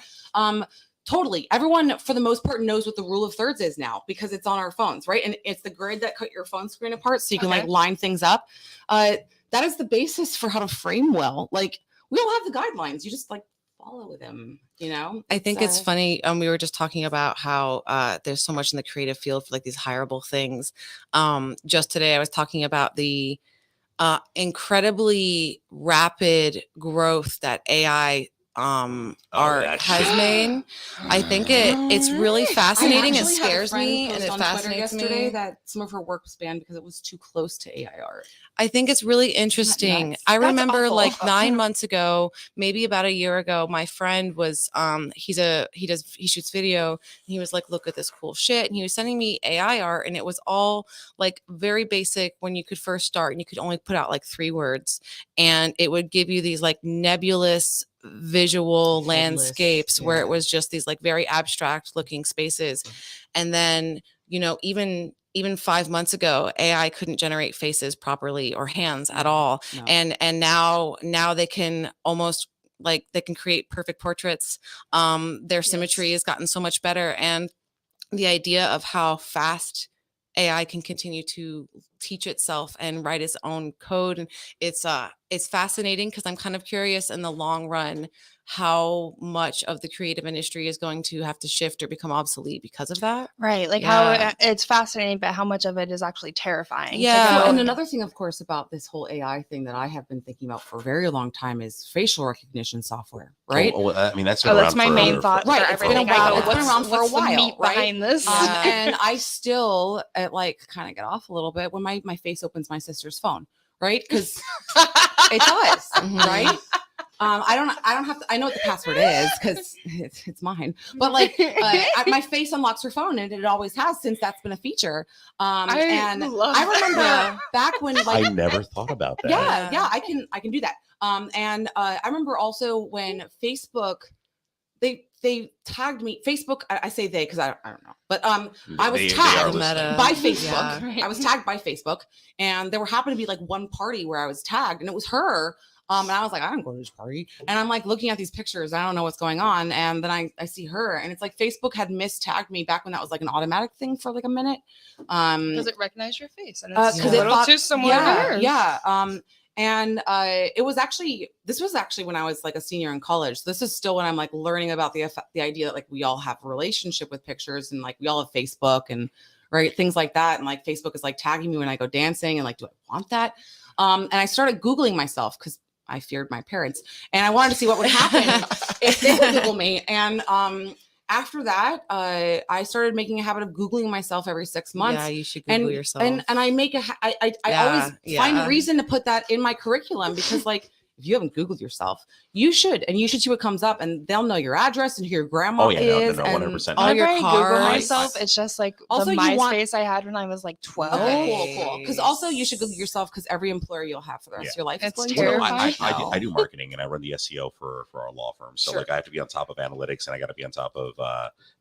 Speaker 4: Totally. Everyone, for the most part, knows what the rule of thirds is now because it's on our phones, right? And it's the grid that cut your phone screen apart so you can
Speaker 2: Okay.
Speaker 4: like line things up. That is the basis for how to frame well. Like we all have the guidelines. You just like follow them,
Speaker 3: I think it's funny. We were just talking about how there's so much in the creative field for like these hireable things. Just today, I was talking about the incredibly rapid growth that AI art has made. I think it's really fascinating. It scares me and it fascinates me.
Speaker 4: That some of her work was banned because it was too close to AI art.
Speaker 3: I think it's really interesting.
Speaker 4: nuts?
Speaker 3: I
Speaker 4: That's
Speaker 3: remember
Speaker 4: awful.
Speaker 3: like 9 months ago, maybe about a year ago, my friend was he shoots video and he was like, look at this cool shit. And he was sending me AI art and it was all like very basic when you could first start and you could only put out like 3 words and it would give you these like nebulous visual
Speaker 4: Headless,
Speaker 3: landscapes where
Speaker 4: yeah.
Speaker 3: it was just these like very abstract looking spaces. And then, even 5 months ago, AI couldn't generate faces properly or hands at all.
Speaker 4: No.
Speaker 3: And now they can almost like they can create perfect portraits. Their symmetry has gotten so much better. And the idea of how fast AI can continue to teach itself and write its own code. And it's fascinating because I'm kind of curious in the long run how much of the creative industry is going to have to shift or become obsolete because of that.
Speaker 2: Right. Like
Speaker 3: Yeah.
Speaker 2: how it's fascinating, but how much of it is actually terrifying.
Speaker 3: Yeah.
Speaker 4: And another thing, of course, about this whole AI thing that I have been thinking about for a very long time is facial recognition software, right?
Speaker 1: I mean, that's been
Speaker 2: That's
Speaker 1: around
Speaker 2: my main
Speaker 1: forever.
Speaker 2: thought
Speaker 4: Right,
Speaker 2: for
Speaker 4: it's been
Speaker 2: everything.
Speaker 4: a while.
Speaker 2: I go,
Speaker 4: It's been
Speaker 2: what's,
Speaker 4: around for a
Speaker 2: what's the
Speaker 4: while,
Speaker 2: meat
Speaker 4: right?
Speaker 2: behind this?
Speaker 3: Yeah.
Speaker 4: And I still kind of get off a little bit when my face opens my sister's phone, right? Because it does,
Speaker 3: Mhm.
Speaker 4: right? I don't have to. I know what the password is because it's mine. But like, my face unlocks her phone, and it always has since that's been a feature. And
Speaker 2: love
Speaker 4: I
Speaker 2: that.
Speaker 4: remember back when like
Speaker 1: I never thought about that.
Speaker 4: yeah, I can do that. And I remember also when Facebook, they tagged me. Facebook, I say they because I don't know, but I was
Speaker 1: They
Speaker 4: tagged
Speaker 1: are
Speaker 3: Meta.
Speaker 1: listening.
Speaker 4: by Facebook.
Speaker 3: Yeah.
Speaker 2: Right.
Speaker 4: I was tagged by Facebook, and there happened to be like one party where I was tagged, and it was her. And I was like, I don't go to this party. And I'm like looking at these pictures. I don't know what's going on. And then I see her, and it's like Facebook had mistagged me back when that was like an automatic thing for like a minute.
Speaker 2: Does it recognize your face? And it's a
Speaker 3: because
Speaker 4: it
Speaker 2: little
Speaker 4: thought-
Speaker 2: too similar
Speaker 4: yeah,
Speaker 2: to yours.
Speaker 4: yeah. And this was actually when I was like a senior in college. This is still when I'm like learning about the idea that like we all have a relationship with pictures and like we all have Facebook and right things like that. And like Facebook is like tagging me when I go dancing and like, do I want that? And I started Googling myself because I feared my parents and I wanted to see what would happen if they would Google me. And after that, I started making a habit of Googling myself every 6 months.
Speaker 3: Yeah, you should Google yourself.
Speaker 4: And I make I
Speaker 3: Yeah,
Speaker 4: always find
Speaker 3: yeah.
Speaker 4: a reason to put that in my curriculum because like if you haven't Googled yourself, you should, and you should see what comes up, and they'll know your address and who your grandma is.
Speaker 1: No,
Speaker 4: and
Speaker 1: 100%.
Speaker 3: all your
Speaker 2: Whenever I Google
Speaker 3: cars.
Speaker 2: myself, it's just like
Speaker 4: Also,
Speaker 2: the
Speaker 4: you want-
Speaker 2: MySpace I had when I was like 12.
Speaker 4: Okay, cool. Because also you should Google yourself, because every employer you'll have for the rest of your life is
Speaker 2: It's
Speaker 4: going to
Speaker 1: Well, no,
Speaker 2: terrifying.
Speaker 1: I do marketing and I run the SEO for our law firm. So
Speaker 4: Sure.
Speaker 1: like I have to be on top of analytics and I got to be on top of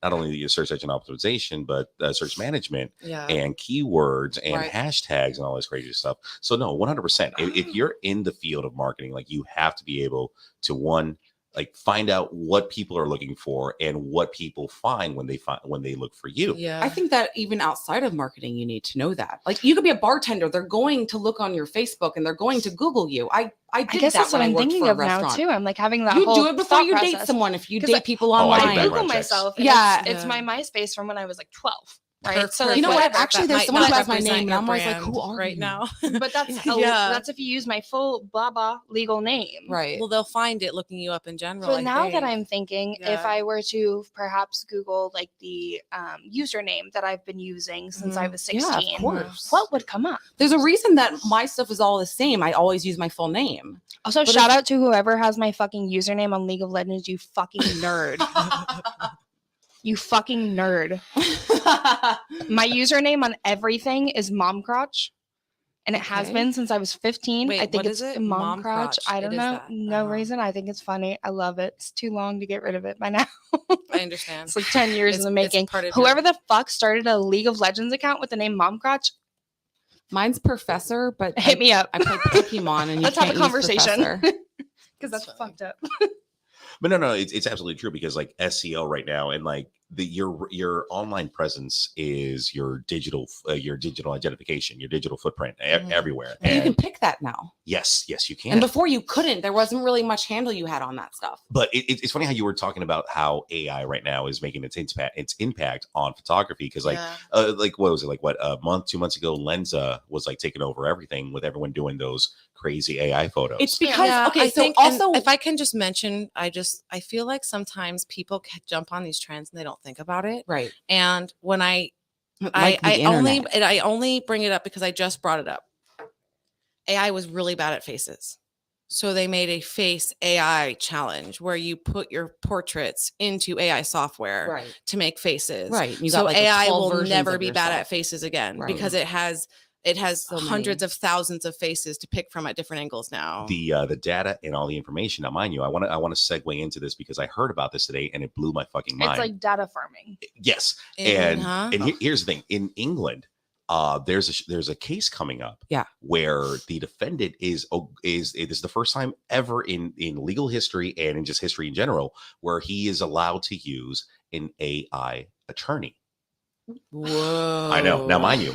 Speaker 1: not only the search engine optimization, but search management
Speaker 3: Yeah.
Speaker 1: and keywords and
Speaker 4: Right.
Speaker 1: hashtags and all this crazy stuff. So no, 100%. If you're in the field of marketing, like you have to be able to find out what people are looking for and what people find when they look for you.
Speaker 3: Yeah.
Speaker 4: I think that even outside of marketing, you need to know that. Like you could be a bartender, they're going to look on your Facebook and they're going to Google you. I did
Speaker 2: guess
Speaker 4: that
Speaker 2: that's
Speaker 4: when
Speaker 2: what
Speaker 4: I
Speaker 2: I'm
Speaker 4: worked
Speaker 2: thinking
Speaker 4: for a
Speaker 2: of now
Speaker 4: restaurant.
Speaker 2: too. I'm like having that
Speaker 4: You
Speaker 2: whole
Speaker 4: do it before
Speaker 2: thought
Speaker 4: you date
Speaker 2: process.
Speaker 4: someone. If you
Speaker 2: 'Cause
Speaker 4: date people
Speaker 1: I do
Speaker 2: I
Speaker 4: online,
Speaker 1: background
Speaker 2: Google
Speaker 1: checks.
Speaker 2: myself. And
Speaker 4: Yeah.
Speaker 2: it's
Speaker 3: Yeah.
Speaker 2: my MySpace from when I was like 12. Right. So
Speaker 4: you know
Speaker 2: like,
Speaker 4: what?
Speaker 2: whatever,
Speaker 4: Actually,
Speaker 2: that
Speaker 4: there's
Speaker 2: might
Speaker 4: someone who
Speaker 2: not
Speaker 4: has my
Speaker 3: represent
Speaker 4: name, and
Speaker 3: your
Speaker 4: I'm always like,
Speaker 3: brand
Speaker 4: who are
Speaker 3: right
Speaker 4: you?
Speaker 3: now?
Speaker 2: But that's
Speaker 3: Yeah.
Speaker 2: that's if you use my full blah blah legal name.
Speaker 4: Right.
Speaker 3: Well, they'll find it looking you up in general.
Speaker 2: So
Speaker 3: I
Speaker 2: now that
Speaker 3: think.
Speaker 2: I'm thinking, if
Speaker 3: Yeah.
Speaker 2: I were to perhaps Google like the username that I've been using since I was 16,
Speaker 4: Yeah, of course.
Speaker 2: what would come up?
Speaker 4: There's a reason that my stuff is all the same. I always use my full name.
Speaker 2: Also,
Speaker 4: But
Speaker 2: shout out to whoever has my fucking username on League of Legends. You fucking nerd. You fucking nerd. My username on everything is momcrotch. And it has
Speaker 4: Okay.
Speaker 2: been since I was 15.
Speaker 3: Wait,
Speaker 2: I think
Speaker 3: what
Speaker 2: it's
Speaker 3: is it?
Speaker 2: mom crotch. I
Speaker 3: Momcrotch.
Speaker 2: don't
Speaker 3: It is
Speaker 2: know.
Speaker 3: that.
Speaker 2: No
Speaker 3: Uh-huh.
Speaker 2: reason. I think it's funny. I love it. It's too long to get rid of it by now.
Speaker 3: I understand.
Speaker 2: It's like 10 years in the making.
Speaker 3: part of
Speaker 2: Whoever the fuck started a League of Legends account with the name Momcrotch,
Speaker 4: Mine's Professor, but
Speaker 2: hit me up.
Speaker 4: I play Pokemon, and you
Speaker 2: Let's have
Speaker 4: can't
Speaker 2: a
Speaker 4: use
Speaker 2: conversation.
Speaker 4: Professor.
Speaker 2: Because that's fucked up.
Speaker 1: But no, it's absolutely true because like SEO right now and like your online presence is your digital identification, your digital footprint everywhere.
Speaker 4: And you can
Speaker 1: And
Speaker 4: pick that now.
Speaker 1: yes, you can.
Speaker 4: And before you couldn't. There wasn't really much handle you had on that stuff.
Speaker 1: But it's funny how you were talking about how AI right now is making its impact on photography because like
Speaker 3: Yeah.
Speaker 1: like what was it like a month 2 months ago Lensa was like taking over everything with everyone doing those crazy AI photos.
Speaker 4: It's because
Speaker 3: Yeah,
Speaker 4: okay.
Speaker 3: I
Speaker 4: So
Speaker 3: think, and
Speaker 4: also,
Speaker 3: if I can just mention, I feel like sometimes people jump on these trends and they don't think about it.
Speaker 4: right.
Speaker 3: And when I
Speaker 4: Like the internet.
Speaker 3: I only bring it up because I just brought it up. AI was really bad at faces. So they made a face AI challenge where you put your portraits into AI software
Speaker 4: right.
Speaker 3: to make faces.
Speaker 4: Right. You
Speaker 3: So
Speaker 4: got like
Speaker 3: AI
Speaker 4: 12
Speaker 3: will
Speaker 4: versions
Speaker 3: never
Speaker 4: of
Speaker 3: be bad
Speaker 4: yourself.
Speaker 3: at faces again
Speaker 4: Right.
Speaker 3: because it has
Speaker 4: So many.
Speaker 3: hundreds of thousands of faces to pick from at different angles now.
Speaker 1: The data and all the information. Now, mind you, I want to segue into this because I heard about this today and it blew my fucking mind.
Speaker 2: It's like data farming.
Speaker 1: Yes,
Speaker 3: England,
Speaker 1: and here's the thing: in England, there's a case coming up,
Speaker 4: Yeah.
Speaker 1: where the defendant is it is the first time ever in legal history and in just history in general where he is allowed to use an AI attorney.
Speaker 3: Whoa.
Speaker 1: I know. Now, mind you,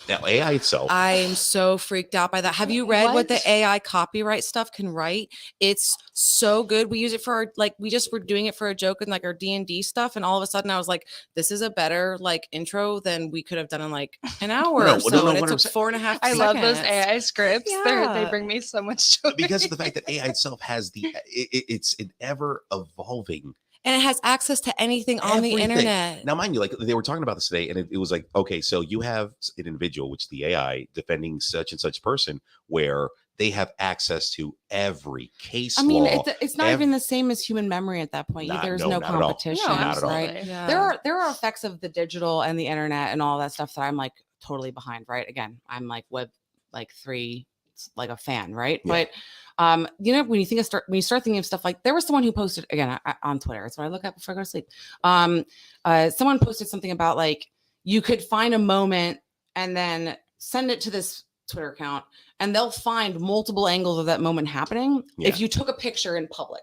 Speaker 1: now AI itself.
Speaker 3: I am so freaked out by that. Have you read what the
Speaker 2: What?
Speaker 3: AI copyright stuff can write? It's so good. We use it for our, like, we just were doing it for a joke and like our D&D stuff. And all of a sudden I was like, this is a better like intro than we could have done in like an hour
Speaker 1: No,
Speaker 3: or so.
Speaker 1: no,
Speaker 3: And it took
Speaker 1: 100%.
Speaker 3: 4.5
Speaker 2: I
Speaker 3: seconds.
Speaker 2: love those AI scripts. They
Speaker 3: Yeah.
Speaker 2: bring me so much joy.
Speaker 1: Because of the fact that AI itself has it's an ever evolving.
Speaker 3: And it has access to anything on the
Speaker 1: Everything.
Speaker 3: internet.
Speaker 1: Now, mind you, like they were talking about this today, and it was like, okay, so you have an individual, which the AI defending such and such person, where they have access to every case
Speaker 4: I mean,
Speaker 1: law.
Speaker 4: it's not even the same as human memory at that point. There's no
Speaker 1: not at all.
Speaker 4: competition,
Speaker 1: Not at all.
Speaker 4: right?
Speaker 3: Yeah.
Speaker 4: There are effects of the digital and the internet and all that stuff that I'm like totally behind. Right? Again, I'm like web like 3, like a fan, right?
Speaker 1: Yeah.
Speaker 4: But you know, when you start thinking of stuff like there was someone who posted again on Twitter. It's what I look at before I go to sleep. Someone posted something about like you could find a moment and then send it to this Twitter account, and they'll find multiple angles of that moment happening if you took a picture in public.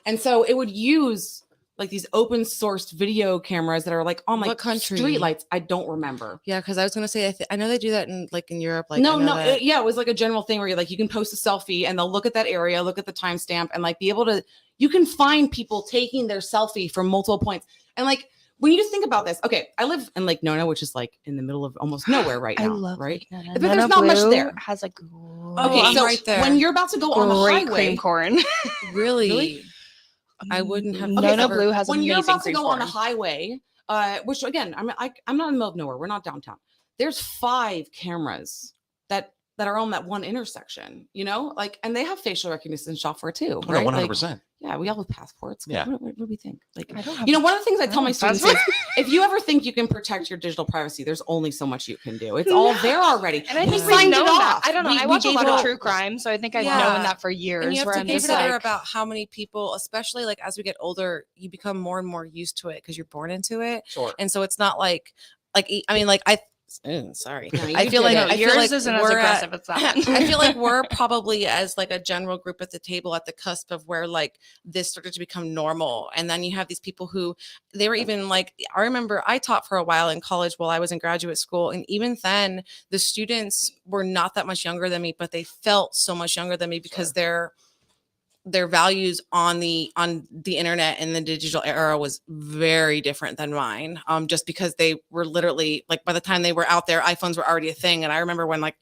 Speaker 4: And so it would use like these open sourced video cameras that are like on like
Speaker 3: What country?
Speaker 4: street lights. I don't remember.
Speaker 3: Yeah, because I was gonna say I know they do that in like in Europe. Like
Speaker 4: No,
Speaker 3: I know that-
Speaker 4: yeah, it was like a general thing where you're like you can post a selfie and they'll look at that area, look at the timestamp, and like be able to. You can find people taking their selfie from multiple points, and like when you think about this, okay, I live in Lake Nona, which is like in the middle of almost nowhere right now,
Speaker 2: I love
Speaker 4: right?
Speaker 2: Lake Nona.
Speaker 4: But there's
Speaker 2: Nona
Speaker 4: not much
Speaker 2: Blue
Speaker 4: there.
Speaker 2: Has like
Speaker 4: Okay,
Speaker 3: I'm
Speaker 4: so
Speaker 3: right there.
Speaker 4: when you're about to go on the
Speaker 2: great
Speaker 4: highway,
Speaker 2: cream corn.
Speaker 3: really. I wouldn't have
Speaker 2: Nona
Speaker 3: ever-
Speaker 2: Blue has
Speaker 4: when you're
Speaker 2: amazing
Speaker 4: about to
Speaker 2: cream
Speaker 4: go on a
Speaker 2: corn.
Speaker 4: highway, which again, I'm not in the middle of nowhere. We're not downtown. There's 5 cameras that that are on that one intersection, like, and they have facial recognition software too,
Speaker 1: No,
Speaker 4: right?
Speaker 1: 100%.
Speaker 4: Like, yeah, we all have passports.
Speaker 1: Yeah.
Speaker 4: What do we think? Like,
Speaker 2: I don't have
Speaker 4: one of the things I tell my students is,
Speaker 2: passport.
Speaker 4: if you ever think you can protect your digital privacy, there's only so much you can do. It's all there already.
Speaker 2: And I
Speaker 4: We
Speaker 2: think
Speaker 4: signed
Speaker 2: we've
Speaker 4: it
Speaker 2: known that.
Speaker 4: off.
Speaker 2: I don't know.
Speaker 4: We
Speaker 2: I watch a
Speaker 4: gave
Speaker 2: lot
Speaker 4: it
Speaker 2: of
Speaker 4: up.
Speaker 2: true crime, so I think I've
Speaker 3: Yeah.
Speaker 2: known that for years.
Speaker 3: And you have
Speaker 2: where
Speaker 3: to
Speaker 2: I'm just
Speaker 3: consider
Speaker 2: like,
Speaker 3: about how many people, especially like as we get older, you become more and more used to it because you're born into it.
Speaker 4: Sure.
Speaker 3: And so it's not like I mean, like sorry.
Speaker 4: No, you
Speaker 3: I feel like
Speaker 4: did it.
Speaker 3: I feel
Speaker 2: yours
Speaker 3: like
Speaker 2: isn't as
Speaker 3: we're
Speaker 2: aggressive as that.
Speaker 3: I feel like we're probably as like a general group at the table at the cusp of where like this started to become normal. And then you have these people who they were even like, I remember I taught for a while in college while I was in graduate school. And even then the students were not that much younger than me, but they felt so much younger than me because their values on the internet and the digital era was very different than mine. Just because they were literally like, by the time they were out there, iPhones were already a thing. And I remember when like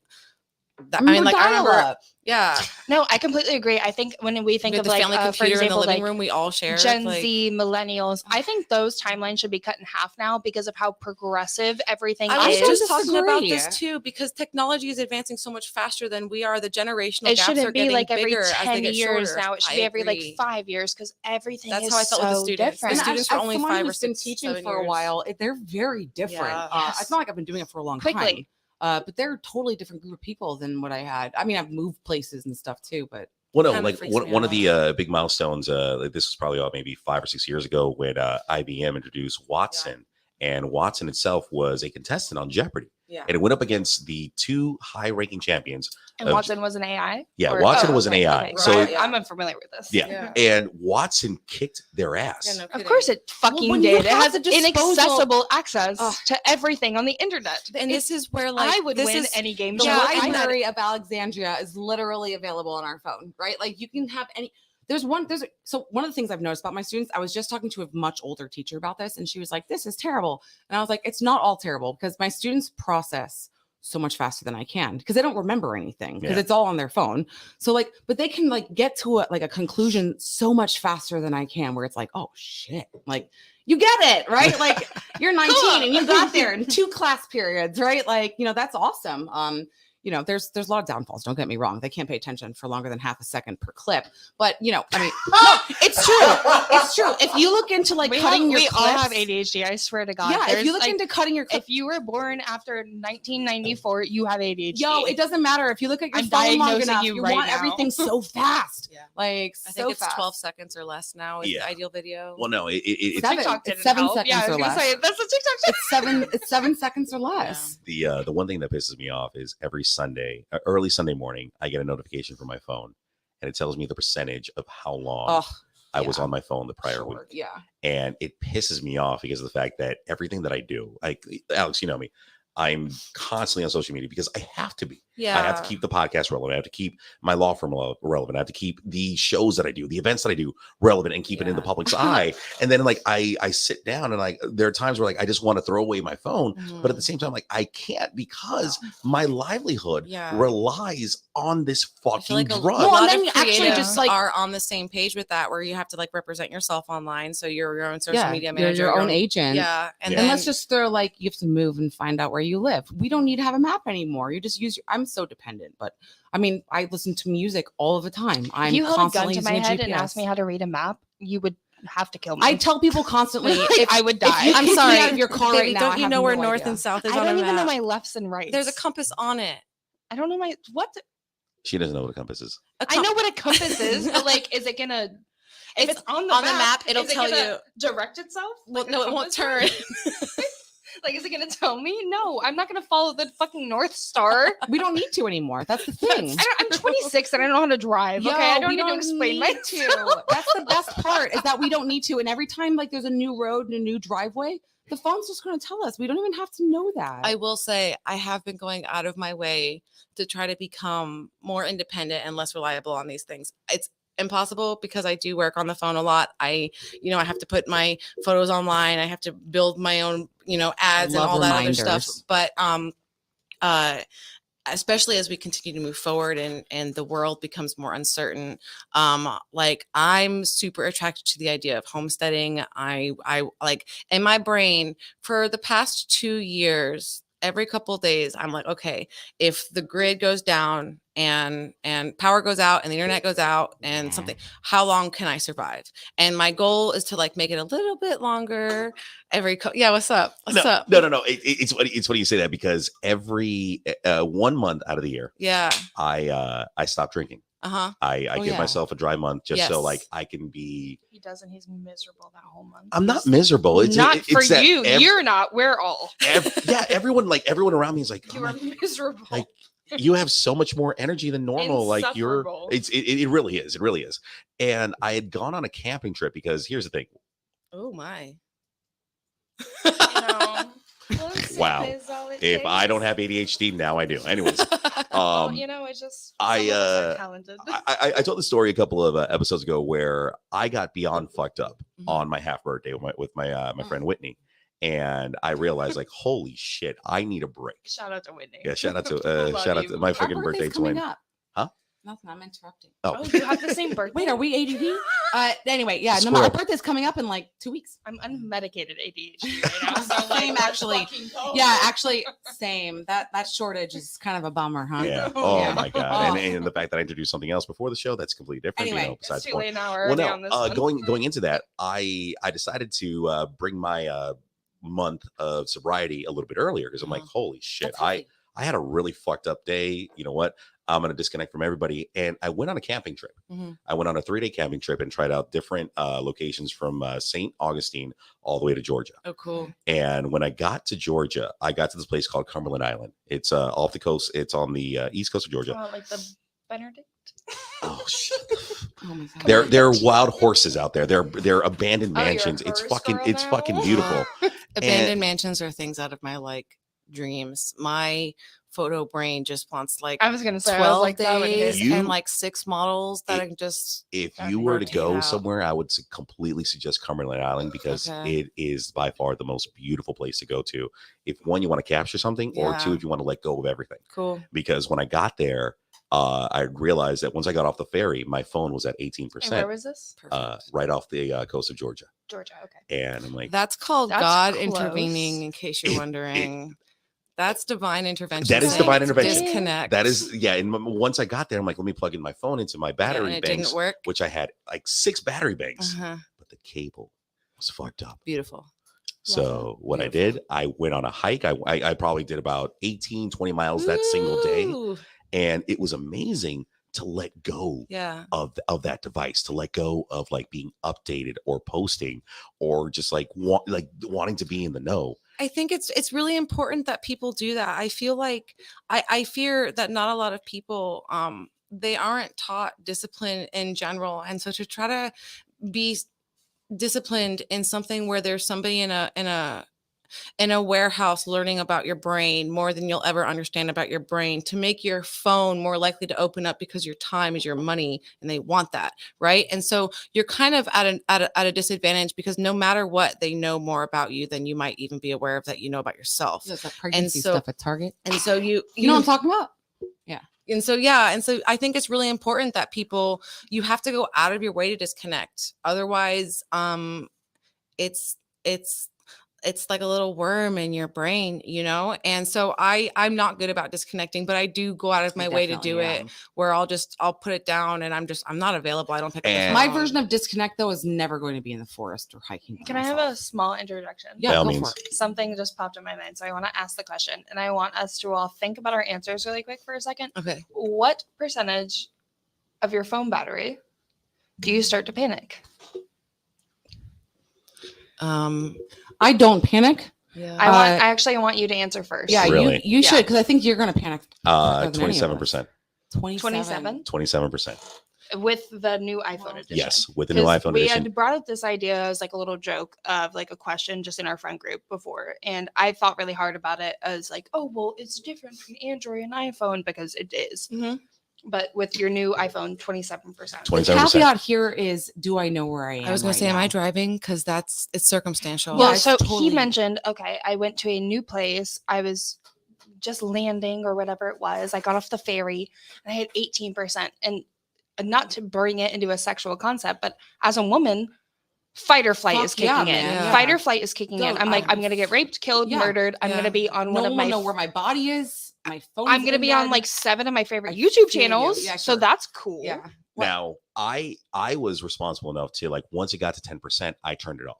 Speaker 3: that, I remember, yeah.
Speaker 2: No, I completely agree. I think when we think
Speaker 3: We had
Speaker 2: of
Speaker 3: the
Speaker 2: like,
Speaker 3: family
Speaker 2: for
Speaker 3: computer in the
Speaker 2: example,
Speaker 3: living
Speaker 2: like
Speaker 3: room we all shared.
Speaker 2: Gen
Speaker 3: like,
Speaker 2: Z, millennials, I think those timelines should be cut in half now because of how progressive everything
Speaker 3: I was
Speaker 2: is.
Speaker 3: just talking about
Speaker 4: disagree.
Speaker 3: this too because technology is advancing so much faster than we are. The generational
Speaker 2: It
Speaker 3: gaps are
Speaker 2: shouldn't be
Speaker 3: getting
Speaker 2: like every
Speaker 3: bigger as they
Speaker 2: 10
Speaker 3: get
Speaker 2: years
Speaker 3: shorter.
Speaker 2: now. It should
Speaker 3: I
Speaker 2: be every
Speaker 3: agree.
Speaker 2: like 5 years because everything
Speaker 3: That's
Speaker 2: is
Speaker 3: how I felt with the
Speaker 2: so
Speaker 3: students. The
Speaker 2: different.
Speaker 3: students
Speaker 4: as
Speaker 3: were only
Speaker 4: someone
Speaker 3: 5 or
Speaker 4: who's been
Speaker 3: 6,
Speaker 4: teaching
Speaker 3: 7
Speaker 4: for a
Speaker 3: years.
Speaker 4: while, they're very different.
Speaker 3: Yeah.
Speaker 4: It's not like I've been doing it for a long
Speaker 2: Quickly.
Speaker 4: time. But they're a totally different group of people than what I had. I mean, I've moved places and stuff too, but
Speaker 1: Well, no,
Speaker 3: Kinda
Speaker 1: like
Speaker 3: freaks me
Speaker 1: one of
Speaker 3: out.
Speaker 1: the big milestones, like this was probably maybe 5 or 6 years ago when IBM introduced Watson, and Watson itself was a contestant on Jeopardy,
Speaker 3: Yeah.
Speaker 1: and it went up against the 2 high-ranking champions.
Speaker 2: And Watson was an AI?
Speaker 1: Yeah, Watson was an AI.
Speaker 2: Okay.
Speaker 1: So
Speaker 2: Right. I'm unfamiliar with this.
Speaker 1: Yeah. And Watson kicked their ass.
Speaker 3: Yeah, no
Speaker 2: Of
Speaker 3: kidding.
Speaker 2: course it fucking
Speaker 4: when you
Speaker 2: did. It
Speaker 4: have
Speaker 2: has
Speaker 4: the disposal-
Speaker 2: inaccessible access
Speaker 4: Ugh.
Speaker 2: to everything on the internet.
Speaker 3: And this is where like
Speaker 2: I would
Speaker 3: this
Speaker 2: win
Speaker 3: is
Speaker 2: any game
Speaker 4: the
Speaker 2: show. I bet.
Speaker 4: Library of Alexandria is literally available on our phone, right? Like you can have any. So one of the things I've noticed about my students, I was just talking to a much older teacher about this, and she was like, "This is terrible," and I was like, "It's not all terrible because my students process so much faster than I can because they don't remember anything because
Speaker 1: Yeah.
Speaker 4: it's all on their phone. So like, but they can like get to a conclusion so much faster than I can, where it's like, oh shit, like you get it, right? Like you're 19 and you got there in 2 class periods, right? Like, that's awesome. There's a lot of downfalls. Don't get me wrong. They can't pay attention for longer than half a second per clip. But I mean, no, it's true. It's true. If you look into like cutting your
Speaker 2: we
Speaker 4: clips,
Speaker 2: all have ADHD. I swear to God.
Speaker 4: yeah. If
Speaker 2: There's,
Speaker 4: you look
Speaker 2: like,
Speaker 4: into cutting your clips,
Speaker 2: if you were born after 1994, you have ADHD.
Speaker 4: yo, it doesn't matter. If you look at your
Speaker 2: I'm
Speaker 4: phone long
Speaker 2: diagnosing
Speaker 4: enough,
Speaker 2: you
Speaker 4: you
Speaker 2: right
Speaker 4: want
Speaker 2: now.
Speaker 4: everything so fast.
Speaker 3: Yeah.
Speaker 4: Like
Speaker 3: I
Speaker 4: so
Speaker 3: think it's
Speaker 4: fast.
Speaker 3: 12 seconds or less now is
Speaker 1: Yeah.
Speaker 3: the ideal video.
Speaker 1: Well, no, it's
Speaker 4: Seven.
Speaker 2: TikTok
Speaker 4: It's
Speaker 2: didn't
Speaker 4: 7
Speaker 2: help.
Speaker 4: seconds
Speaker 2: Yeah, I was
Speaker 4: or
Speaker 2: gonna
Speaker 4: less.
Speaker 2: say that's a TikTok.
Speaker 4: It's 7 seconds or less.
Speaker 1: the one thing that pisses me off is every Sunday, early Sunday morning, I get a notification from my phone, and it tells me the percentage of how long
Speaker 4: Oh,
Speaker 1: I was
Speaker 4: yeah.
Speaker 1: on my phone the prior
Speaker 4: Sure,
Speaker 1: week.
Speaker 4: yeah.
Speaker 1: And it pisses me off because of the fact that everything that I do, like Alex, you know me, I'm constantly on social media because I have to be.
Speaker 3: Yeah.
Speaker 1: I have to keep the podcast relevant. I have to keep my law firm relevant. I have to keep the shows that I do, the events that I do relevant and keep it in the
Speaker 4: Yeah.
Speaker 1: public's eye. And then like I sit down and like there are times where like I just want to throw away my phone, but at the same time, like I can't because my livelihood
Speaker 3: Yeah.
Speaker 1: relies on this
Speaker 3: I feel
Speaker 1: fucking
Speaker 3: like a
Speaker 1: drug.
Speaker 4: Well,
Speaker 3: lot
Speaker 4: and then
Speaker 3: of
Speaker 4: you actually
Speaker 3: creatives
Speaker 4: just, like-
Speaker 3: are on the same page with that, where you have to like represent yourself online. So you're your own social
Speaker 4: Yeah,
Speaker 3: media
Speaker 4: you're
Speaker 3: manager,
Speaker 4: your own agent.
Speaker 3: Yeah, and
Speaker 1: Yeah.
Speaker 3: then
Speaker 4: And let's just throw like you have to move and find out where you live. We don't need to have a map anymore. You just use I'm so dependent, but I mean, I listen to music all of the time. I'm
Speaker 2: If you held a gun
Speaker 4: constantly
Speaker 2: to my
Speaker 4: using
Speaker 2: head
Speaker 4: GPS.
Speaker 2: and asked me how to read a map, you would have to kill me.
Speaker 4: I tell people constantly,
Speaker 2: Like, I would die.
Speaker 4: you
Speaker 3: I'm
Speaker 4: kick me
Speaker 3: sorry,
Speaker 4: out of your car
Speaker 3: baby,
Speaker 4: right now,
Speaker 3: don't
Speaker 4: I
Speaker 3: you
Speaker 4: have
Speaker 3: know where
Speaker 4: no
Speaker 3: north
Speaker 4: idea.
Speaker 3: and south is
Speaker 2: I
Speaker 3: on
Speaker 2: don't
Speaker 3: a
Speaker 2: even know
Speaker 3: map?
Speaker 2: my lefts and rights.
Speaker 3: There's a compass on it.
Speaker 2: I don't know my what.
Speaker 1: She doesn't know what a compass is.
Speaker 2: I know what a compass is, but like, is it gonna? If it's on the map,
Speaker 3: it'll
Speaker 2: is it
Speaker 3: tell
Speaker 2: gonna
Speaker 3: you.
Speaker 2: direct itself.
Speaker 3: Well,
Speaker 2: like a
Speaker 3: no, it won't
Speaker 2: compass
Speaker 3: turn.
Speaker 2: would? Like, is it gonna tell me? No, I'm not gonna follow the fucking North Star.
Speaker 4: We don't need to anymore. That's the thing.
Speaker 2: I'm 26 and I don't know how to drive. Okay, I don't
Speaker 4: we
Speaker 2: need to explain
Speaker 4: need
Speaker 2: myself.
Speaker 4: to. That's the best part is that we don't need to. And every time like there's a new road and a new driveway, the phone's just going to tell us. We don't even have to know that.
Speaker 3: I will say I have been going out of my way to try to become more independent and less reliable on these things. It's impossible because I do work on the phone a lot. I have to put my photos online. I have to build my own, ads and
Speaker 4: Love
Speaker 3: all that other stuff.
Speaker 4: reminders.
Speaker 3: But especially as we continue to move forward and the world becomes more uncertain, like I'm super attracted to the idea of homesteading. I like in my brain for the past 2 years, every couple of days, I'm like, okay, if the grid goes down and power goes out and the internet goes out and something, how long can I survive? And my goal is to like make it a little bit longer yeah, what's up? What's up?
Speaker 1: No. It's funny you say that, because every 1 month out of the year,
Speaker 3: Yeah,
Speaker 1: I stop drinking. I give myself a dry month just so like I can be.
Speaker 2: He doesn't. He's miserable that whole month.
Speaker 1: I'm not miserable. It's
Speaker 2: not for
Speaker 1: it's that
Speaker 2: you. You're not. We're all.
Speaker 1: Everyone around me is like,
Speaker 2: you are miserable.
Speaker 1: Like, you have so much more energy than normal. Like it really is. It really is. And I had gone on a camping trip, because here's the thing.
Speaker 3: Oh my.
Speaker 1: Wow. If I don't have ADHD now, I do. Anyways,
Speaker 2: it's just
Speaker 1: I told the story a couple of episodes ago where I got beyond fucked up on my half birthday with my friend Whitney, and I realized like, holy shit, I need a break.
Speaker 2: Shout out to Whitney.
Speaker 1: Yeah, shout out to my freaking birthday twin. Huh?
Speaker 4: Nothing. I'm interrupting.
Speaker 2: Oh, you have the same birthday.
Speaker 4: Wait, are we ADD? Anyway, yeah. No, my birthday's coming up in like 2 weeks.
Speaker 2: I'm unmedicated ADHD right now. So
Speaker 4: Same, actually. Yeah, actually, same. That shortage is kind of a bummer, huh?
Speaker 1: Yeah. Oh my god. And the fact that I introduced something else before the show, that's completely different.
Speaker 2: Anyway,
Speaker 1: besides
Speaker 2: it's too late now. We're on this
Speaker 1: going into that, I decided to bring my month of sobriety a little bit earlier, because I'm like, holy shit, I had a really fucked up day. You know what? I'm going to disconnect from everybody. And I went on a camping trip. I went on a 3-day camping trip and tried out different locations from St. Augustine all the way to Georgia.
Speaker 3: Oh, cool.
Speaker 1: And when I got to Georgia, I got to this place called Cumberland Island. It's off the coast. It's on the east coast of Georgia.
Speaker 2: Like the Benedict?
Speaker 1: Oh, shit. Oh my God. There are wild horses out there. They're abandoned mansions. It's fucking beautiful.
Speaker 3: Abandoned mansions are things out of my like dreams. My photo brain just wants like
Speaker 2: I was gonna say
Speaker 3: 12 days and like 6 models that I can just.
Speaker 1: If you were to go somewhere, I would completely suggest Cumberland Island, because it is by far the most beautiful place to go to. If one, you want to capture something, or two, if you want to let go of everything.
Speaker 3: Cool.
Speaker 1: Because when I got there, I realized that once I got off the ferry, my phone was at 18%.
Speaker 2: And where was this?
Speaker 1: Right off the coast of Georgia.
Speaker 2: Georgia, okay.
Speaker 1: And I'm like,
Speaker 3: that's called God intervening, in case you're wondering. That's divine intervention.
Speaker 1: That is divine intervention.
Speaker 3: Disconnect.
Speaker 1: That is, yeah. And once I got there, I'm like, let me plug in my phone into my battery banks.
Speaker 3: It didn't work.
Speaker 1: Which I had like 6 battery banks, but the cable was fucked up.
Speaker 3: Beautiful.
Speaker 1: So what I did, I went on a hike. I probably did about 18, 20 miles that single day. And it was amazing to let go of that device, to let go of like being updated or posting, or just like wanting to be in the know.
Speaker 3: I think it's really important that people do that. I feel like I fear that not a lot of people they aren't taught discipline in general, and so to try to be disciplined in something where there's somebody in a warehouse learning about your brain more than you'll ever understand about your brain, to make your phone more likely to open up because your time is your money and they want that, right? And so you're kind of at a disadvantage, because no matter what, they know more about you than you might even be aware of that you know about yourself.
Speaker 4: That's that pregnancy stuff at Target.
Speaker 3: And so you
Speaker 4: know what I'm talking about? Yeah.
Speaker 3: And so I think it's really important that you have to go out of your way to disconnect. Otherwise, it's like a little worm in your brain, And so I'm not good about disconnecting, but I do go out of my way to do it, where I'll put it down and I'm not available. I don't pick up the phone.
Speaker 4: My version of disconnect though is never going to be in the forest or hiking.
Speaker 2: Can I have a small interjection?
Speaker 4: Yeah, go for it.
Speaker 2: Something just popped in my mind. So I want to ask the question, and I want us to all think about our answers really quick for a second.
Speaker 3: Okay.
Speaker 2: What percentage of your phone battery do you start to panic?
Speaker 4: I don't panic.
Speaker 2: Yeah. I actually want you to answer first.
Speaker 4: Yeah,
Speaker 1: really?
Speaker 4: you should, because I think you're going to panic.
Speaker 1: 27%.
Speaker 2: 27%. With the new iPhone edition.
Speaker 1: Yes, with the new iPhone edition.
Speaker 2: We had brought up this idea as like a little joke of like a question just in our friend group before. And I thought really hard about it as like, oh, well, it's different between Android and iPhone, because it is. Mm-hmm. But with your new iPhone, 27%.
Speaker 4: The caveat here is, do I know where I am?
Speaker 3: I was going to say, am I driving? Because it's circumstantial.
Speaker 2: Well, so he mentioned, okay, I went to a new place. I was just landing or whatever it was. I got off the ferry and I had 18%. And not to bring it into a sexual concept, but as a woman, fight or flight
Speaker 4: Fuck
Speaker 2: is kicking
Speaker 4: yeah,
Speaker 2: in.
Speaker 4: man,
Speaker 3: yeah.
Speaker 2: Fight or flight is kicking in.
Speaker 4: Go,
Speaker 2: I'm like, I'm gonna get raped, killed,
Speaker 4: yeah,
Speaker 2: murdered. I'm
Speaker 3: yeah.
Speaker 2: gonna be on
Speaker 4: No
Speaker 2: one of
Speaker 4: one
Speaker 2: my.
Speaker 4: will know where my body is. My phone.
Speaker 2: I'm gonna be on like 7 of my favorite
Speaker 4: I
Speaker 2: YouTube
Speaker 4: feel you.
Speaker 2: channels.
Speaker 4: Yeah,
Speaker 2: So
Speaker 4: sure.
Speaker 2: that's cool.
Speaker 4: Yeah.
Speaker 1: Now, I was responsible enough to like once it got to 10%, I turned it off.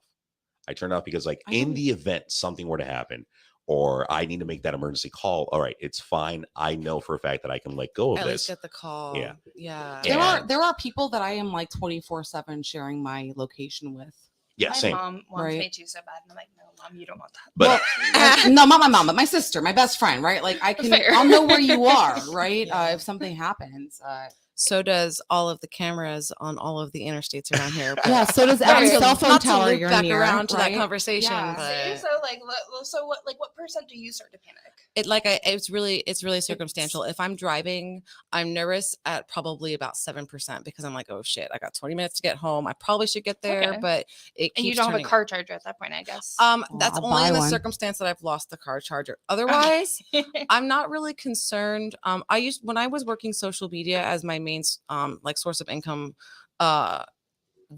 Speaker 1: I turned it off because like in the event something were to happen or I need to make that emergency call, all right, it's fine. I know for a fact that I can let go of
Speaker 3: At least
Speaker 1: this.
Speaker 3: get the call.
Speaker 1: Yeah.
Speaker 3: Yeah.
Speaker 4: There are people that I am like 24/7 sharing my location with.
Speaker 1: Yeah,
Speaker 2: My
Speaker 1: same.
Speaker 2: mom wants
Speaker 4: Right.
Speaker 2: me to so bad, and I'm like, no, mom, you don't want that.
Speaker 1: But
Speaker 4: No, not my mom, but my sister, my best friend, right? Like
Speaker 2: Fair.
Speaker 4: I'll know where you are, right?
Speaker 3: Yeah.
Speaker 4: If something happens.
Speaker 3: So does all of the cameras on all of the interstates around here. but-
Speaker 4: Yeah, so does
Speaker 2: Right.
Speaker 4: every cell phone
Speaker 3: Not to
Speaker 4: tower
Speaker 3: loop
Speaker 4: you're
Speaker 3: back
Speaker 4: near,
Speaker 3: around to that
Speaker 4: right?
Speaker 3: conversation,
Speaker 4: Yeah.
Speaker 3: but
Speaker 2: So what percent do you start to panic?
Speaker 3: it's really circumstantial. If I'm driving, I'm nervous at probably about 7% because I'm like, oh shit, I got 20 minutes to get home. I probably should get there,
Speaker 2: Okay.
Speaker 3: but it keeps
Speaker 2: And you don't have a
Speaker 3: turning-
Speaker 2: car charger at that point, I guess.
Speaker 3: That's
Speaker 4: I'll
Speaker 3: only
Speaker 4: buy
Speaker 3: in the
Speaker 4: one.
Speaker 3: circumstance that I've lost the car charger. Otherwise, I'm not really concerned. When I was working social media as my main like source of income,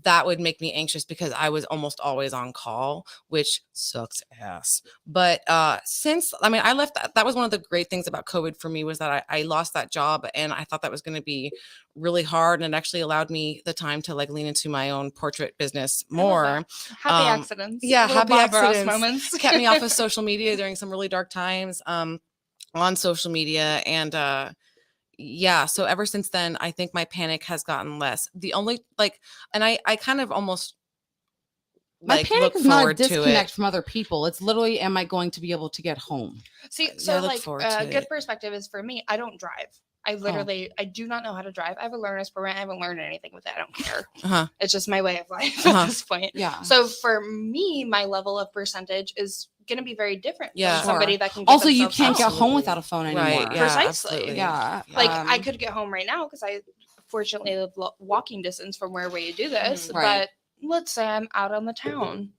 Speaker 3: that would make me anxious because I was almost always on call, which sucks ass. But since I left that was one of the great things about COVID for me was that I lost that job and I thought that was going to be really hard, and it actually allowed me the time to like lean into my own portrait business more.
Speaker 2: Happy accidents.
Speaker 3: Yeah,
Speaker 2: Little
Speaker 3: happy
Speaker 2: Bob Ross
Speaker 3: accidents.
Speaker 2: moments.
Speaker 3: Kept me off of social media during some really dark times on social media, and yeah, so ever since then I think my panic has gotten less. The only and I kind of almost
Speaker 4: My
Speaker 3: like
Speaker 4: panic
Speaker 3: look
Speaker 4: is not a
Speaker 3: forward to
Speaker 4: disconnect
Speaker 3: it.
Speaker 4: from other people. It's literally, am I going to be able to get home?
Speaker 2: See,
Speaker 3: I
Speaker 2: so
Speaker 3: look
Speaker 2: like
Speaker 3: forward to
Speaker 2: good
Speaker 3: it.
Speaker 2: perspective is for me, I don't drive. I literally I do not know how to drive. I have a learner's permit. I haven't learned anything with it. I don't care.
Speaker 3: Uh-huh.
Speaker 2: It's just my way of life
Speaker 3: Uh-huh.
Speaker 2: at this point.
Speaker 4: Yeah.
Speaker 2: So for me, my level of percentage is going to be very different
Speaker 3: Yeah.
Speaker 2: than somebody
Speaker 4: Sure.
Speaker 2: that can get
Speaker 4: Also, you
Speaker 2: themselves
Speaker 4: can't get
Speaker 2: out.
Speaker 4: home without a phone anymore.
Speaker 3: Right, yeah,
Speaker 2: Precisely.
Speaker 3: absolutely.
Speaker 4: Yeah.
Speaker 2: Like I could get home right now because I fortunately live walking distance from where we do this.
Speaker 4: Right.
Speaker 2: But let's say I'm out on the town.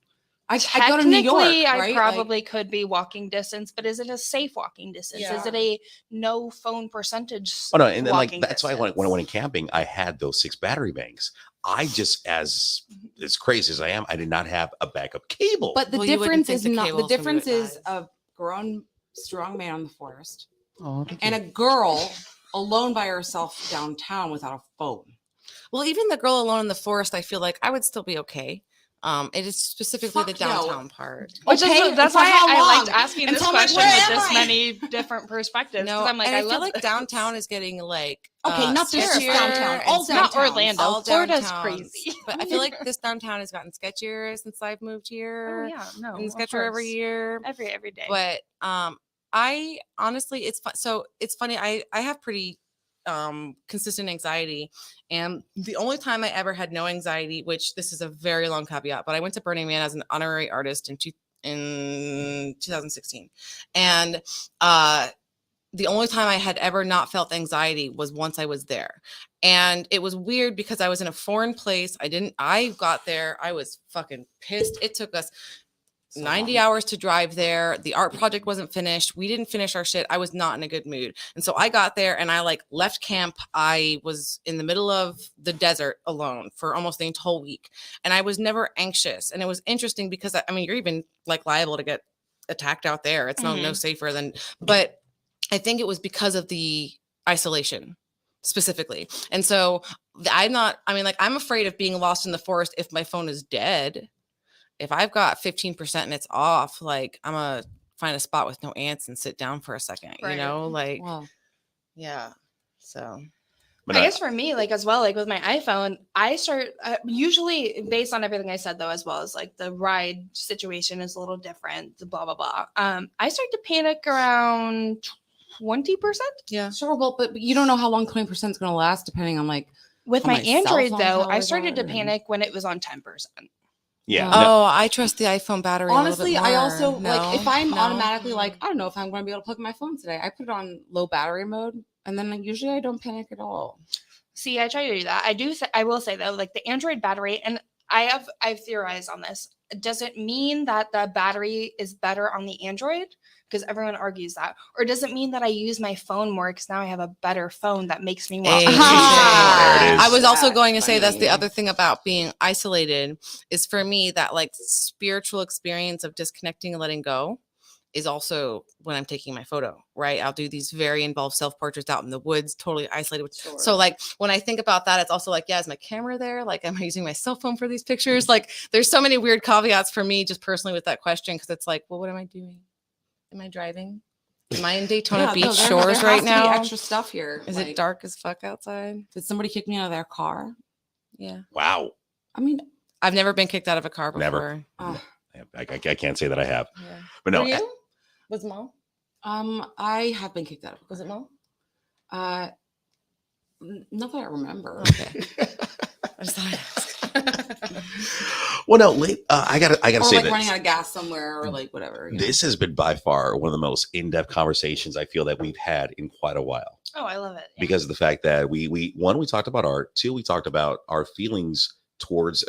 Speaker 4: I go to New York,
Speaker 2: Technically,
Speaker 4: right?
Speaker 2: I probably could be walking distance, but is it a safe walking distance?
Speaker 3: Yeah.
Speaker 2: Is it a no phone percentage?
Speaker 1: oh no, and then like
Speaker 2: walking
Speaker 1: that's why when I
Speaker 2: distance?
Speaker 1: went camping, I had those 6 battery banks. I just as crazy as I am, I did not have a backup cable.
Speaker 4: But the
Speaker 3: Well, you wouldn't
Speaker 4: difference
Speaker 3: think
Speaker 4: is
Speaker 3: the
Speaker 4: not. The
Speaker 3: cable's gonna be
Speaker 4: difference
Speaker 3: what
Speaker 4: is
Speaker 3: dies.
Speaker 4: a grown, strong man in the forest
Speaker 1: oh, thank
Speaker 4: and
Speaker 1: you.
Speaker 4: a girl alone by herself downtown without a phone.
Speaker 3: Well, even the girl alone in the forest, I feel like I would still be okay. It is specifically the
Speaker 4: Fuck no.
Speaker 3: downtown part.
Speaker 2: Which
Speaker 4: Okay,
Speaker 2: is that's
Speaker 4: for
Speaker 2: why
Speaker 4: how
Speaker 2: I liked
Speaker 4: long?
Speaker 2: asking this
Speaker 4: Until I'm like,
Speaker 2: question
Speaker 4: where
Speaker 2: with
Speaker 4: am
Speaker 2: this
Speaker 4: I?
Speaker 2: many different perspectives.
Speaker 3: No,
Speaker 2: I'm like,
Speaker 3: and I feel
Speaker 2: love
Speaker 3: like
Speaker 2: this.
Speaker 3: downtown is getting like
Speaker 4: Okay, not just
Speaker 3: sketchier
Speaker 4: downtown,
Speaker 3: and
Speaker 4: all
Speaker 3: sketchier.
Speaker 2: Not
Speaker 4: downtown.
Speaker 2: Orlando.
Speaker 3: All
Speaker 2: Florida's
Speaker 3: downtowns.
Speaker 2: crazy.
Speaker 3: But I feel like this downtown has gotten sketchier since I've moved
Speaker 2: Oh
Speaker 3: here.
Speaker 2: yeah, no,
Speaker 3: And
Speaker 2: of
Speaker 3: sketchier every
Speaker 2: course.
Speaker 3: year.
Speaker 2: every day.
Speaker 3: But I honestly, it's fun. So it's funny. I have pretty consistent anxiety, and the only time I ever had no anxiety, which this is a very long caveat, but I went to Burning Man as an honorary artist in 2016, and the only time I had ever not felt anxiety was once I was there. And it was weird because I was in a foreign place. I got there, I was fucking pissed. It took us 90 hours to drive there. The art project wasn't finished. We didn't finish our shit. I was not in a good mood. And so I got there and I like left camp. I was in the middle of the desert alone for almost the whole week. And I was never anxious. And it was interesting because I mean, you're even like liable to get attacked out there. It's no safer than, but I think it was because of the isolation specifically. And so I'm afraid of being lost in the forest if my phone is dead. If I've got 15% and it's off, like I'm gonna find a spot with no ants and sit down for a second,
Speaker 2: Right.
Speaker 3: you know, like,
Speaker 4: Wow.
Speaker 3: yeah. So
Speaker 1: But
Speaker 2: I
Speaker 1: no,
Speaker 2: guess for me, like as well, like with my iPhone, I start usually based on everything I said though, as well as like the ride situation is a little different, the blah blah blah. I start to panic around 20%.
Speaker 3: yeah.
Speaker 4: Sure, well, but you don't know how long 20% is going to last, depending on like.
Speaker 2: With
Speaker 4: On
Speaker 2: my
Speaker 4: my cell
Speaker 2: Android
Speaker 4: phone,
Speaker 2: though,
Speaker 4: how
Speaker 2: I
Speaker 4: is
Speaker 2: started to
Speaker 4: that?
Speaker 2: panic when it was on 10%.
Speaker 1: yeah.
Speaker 3: Oh, I trust the iPhone battery.
Speaker 4: Honestly,
Speaker 3: a little bit
Speaker 4: I
Speaker 3: more.
Speaker 4: also like if I'm
Speaker 3: No.
Speaker 4: automatically like, I don't know if I'm going to be able to plug my phone today. I put it on low battery mode, and then usually I don't panic at all.
Speaker 2: See, I try to do that. I will say though, like the Android battery, and I've theorized on this. Does it mean that the battery is better on the Android? because everyone argues that. Or does it mean that I use my phone more because now I have a better phone that makes me more
Speaker 1: There it is.
Speaker 3: I was also going to say that's the
Speaker 4: funny.
Speaker 3: other thing about being isolated is for me that like spiritual experience of disconnecting and letting go is also when I'm taking my photo, right? I'll do these very involved self-portraits out in the woods, totally isolated.
Speaker 2: Sure.
Speaker 3: So like when I think about that, it's also like, yeah, is my camera there? Like, am I using my cell phone for these pictures? Like there's so many weird caveats for me just personally with that question. Cause it's like, well, what am I doing? Am I driving? Am I in Daytona Beach shores
Speaker 4: there
Speaker 3: right
Speaker 4: has to be
Speaker 3: now?
Speaker 4: extra stuff here.
Speaker 3: Is
Speaker 4: Like,
Speaker 3: it dark as fuck outside?
Speaker 4: Did somebody kick me out of their car?
Speaker 3: Yeah.
Speaker 1: Wow.
Speaker 4: I mean,
Speaker 3: I've never been kicked out of a car before.
Speaker 1: Never.
Speaker 4: uh,
Speaker 1: I can't say that I have.
Speaker 3: Yeah.
Speaker 1: But no,
Speaker 3: Were you? Was Mo?
Speaker 4: I have been kicked out of.
Speaker 3: Was it Mo?
Speaker 4: Not that I remember.
Speaker 3: Okay. I just thought I'd ask.
Speaker 1: well, no, I gotta
Speaker 4: Or
Speaker 1: say
Speaker 4: like
Speaker 1: this.
Speaker 4: running out of gas somewhere, or like whatever. you know.
Speaker 1: This has been by far one of the most in-depth conversations I feel that we've had in quite a while.
Speaker 2: Oh, I love it. Yeah.
Speaker 1: Because of the fact that we talked about art, two, we talked about our feelings towards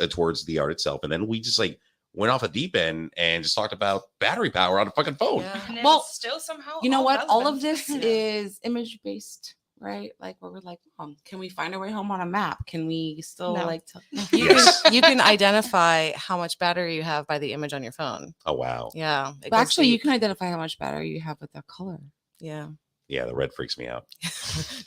Speaker 1: the art itself, and then we just like went off a deep end and just talked about battery power on a fucking phone.
Speaker 3: Yeah.
Speaker 2: And
Speaker 4: Well,
Speaker 2: it's still somehow
Speaker 4: You know what? All of
Speaker 2: relevant.
Speaker 4: this is image based, right? Like where we're like, can we find our way home on a map? Can we still
Speaker 2: No.
Speaker 4: like?
Speaker 1: Yes.
Speaker 3: You can identify how much battery you have by the image on your phone.
Speaker 1: Oh wow.
Speaker 3: Yeah.
Speaker 4: But actually, you can identify how much battery you have with the color.
Speaker 3: Yeah.
Speaker 1: Yeah, the red freaks me out.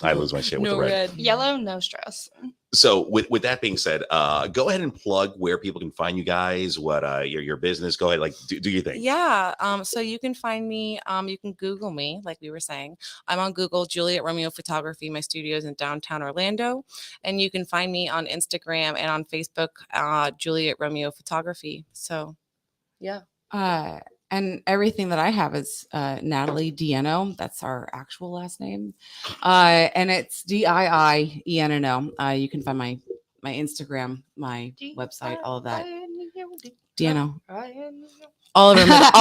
Speaker 1: I lose my shit with the red.
Speaker 2: Yellow, no stress.
Speaker 1: So with that being said, go ahead and plug where people can find you guys, what your business. Go ahead, like do your thing.
Speaker 3: Yeah. So you can find me. You can Google me, like we were saying. I'm on Google, Juliet Romeo Photography. My studio is in downtown Orlando, and you can find me on Instagram and on Facebook, Juliet Romeo Photography. So, yeah.
Speaker 4: And everything that I have is Natalie Dilenno. That's our actual last name. And it's Diienno. You can find my Instagram, my website, all of that. Dilenno.
Speaker 3: All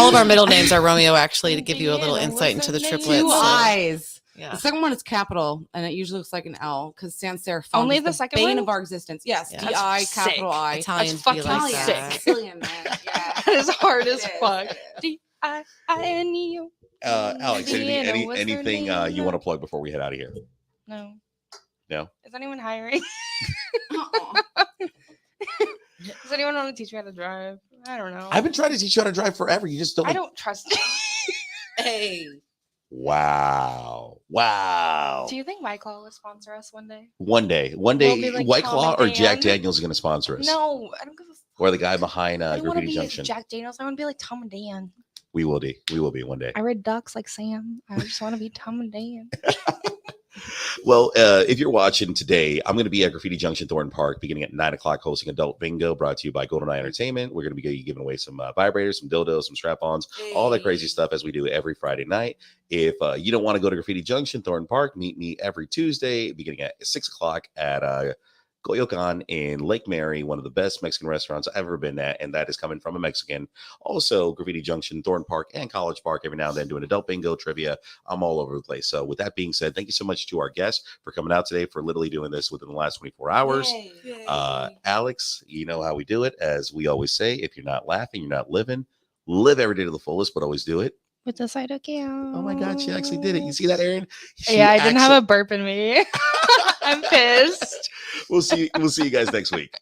Speaker 3: of our middle names are Romeo, actually, to give you a little insight into the triplets.
Speaker 4: Two
Speaker 3: So,
Speaker 4: eyes.
Speaker 3: yeah.
Speaker 4: The second one is capital, and it usually looks like an L because sans serif font
Speaker 2: Only
Speaker 4: is
Speaker 2: the second
Speaker 4: bane
Speaker 2: one?
Speaker 4: of our existence. Yes,
Speaker 3: Yeah.
Speaker 2: That's
Speaker 4: D-I,
Speaker 2: sick.
Speaker 4: capital I.
Speaker 3: Italians
Speaker 2: That's
Speaker 3: be like
Speaker 2: fucking
Speaker 3: that.
Speaker 2: sick.
Speaker 4: Sicilian, man. Yeah.
Speaker 2: That is hard
Speaker 4: It
Speaker 2: as
Speaker 4: is,
Speaker 2: fuck.
Speaker 4: it is.
Speaker 2: D-I-I-N-E-U.
Speaker 1: Alex,
Speaker 2: Dilenno, what's her
Speaker 1: anything
Speaker 2: name?
Speaker 1: you want to plug before we head out of here?
Speaker 2: No.
Speaker 1: No?
Speaker 2: Is anyone hiring?
Speaker 4: Uh-uh.
Speaker 2: Does anyone want to teach me how to drive? I don't know.
Speaker 1: I've been trying to teach you how to drive forever. You just don't.
Speaker 2: I don't trust you.
Speaker 4: Hey.
Speaker 1: Wow.
Speaker 2: Do you think White Claw will sponsor us one day?
Speaker 1: One day,
Speaker 2: We'll be like
Speaker 1: White
Speaker 2: Tom
Speaker 1: Claw
Speaker 2: and
Speaker 1: or Jack
Speaker 2: Dan.
Speaker 1: Daniels are going to sponsor us.
Speaker 2: No, I don't give a fuck.
Speaker 1: Or the guy behind
Speaker 2: I don't want to
Speaker 1: Graffiti
Speaker 2: be
Speaker 1: Junction.
Speaker 2: Jack Daniels. I want to be like Tom and Dan.
Speaker 1: We will be one day.
Speaker 2: I read ducks like Sam. I just want to be Tom and Dan.
Speaker 1: Well, if you're watching today, I'm going to be at Graffiti Junction, Thornton Park, beginning at 9:00, hosting Adult Bingo, brought to you by Golden Eye Entertainment. We're going to be giving away some vibrators, some dildos, some strap-ons, all that crazy stuff as we do every Friday night. If you don't want to go to Graffiti Junction, Thornton Park, meet me every Tuesday, beginning at 6:00 at Coyoacan in Lake Mary, one of the best Mexican restaurants I've ever been at, and that is coming from a Mexican. Also, Graffiti Junction, Thornton Park, and College Park every now and then doing adult bingo, trivia. I'm all over the place. So with that being said, thank you so much to our guests for coming out today, for literally doing this within the last 24 hours.
Speaker 4: Yay.
Speaker 1: Alex, you know how we do it. As we always say, if you're not laughing, you're not living. Live every day to the fullest, but always do it.
Speaker 2: With the side of cam.
Speaker 1: Oh my God, she actually did it. You see that, Aaron?
Speaker 2: Yeah, I didn't have a burp in me. I'm pissed.
Speaker 1: We'll see you guys next week.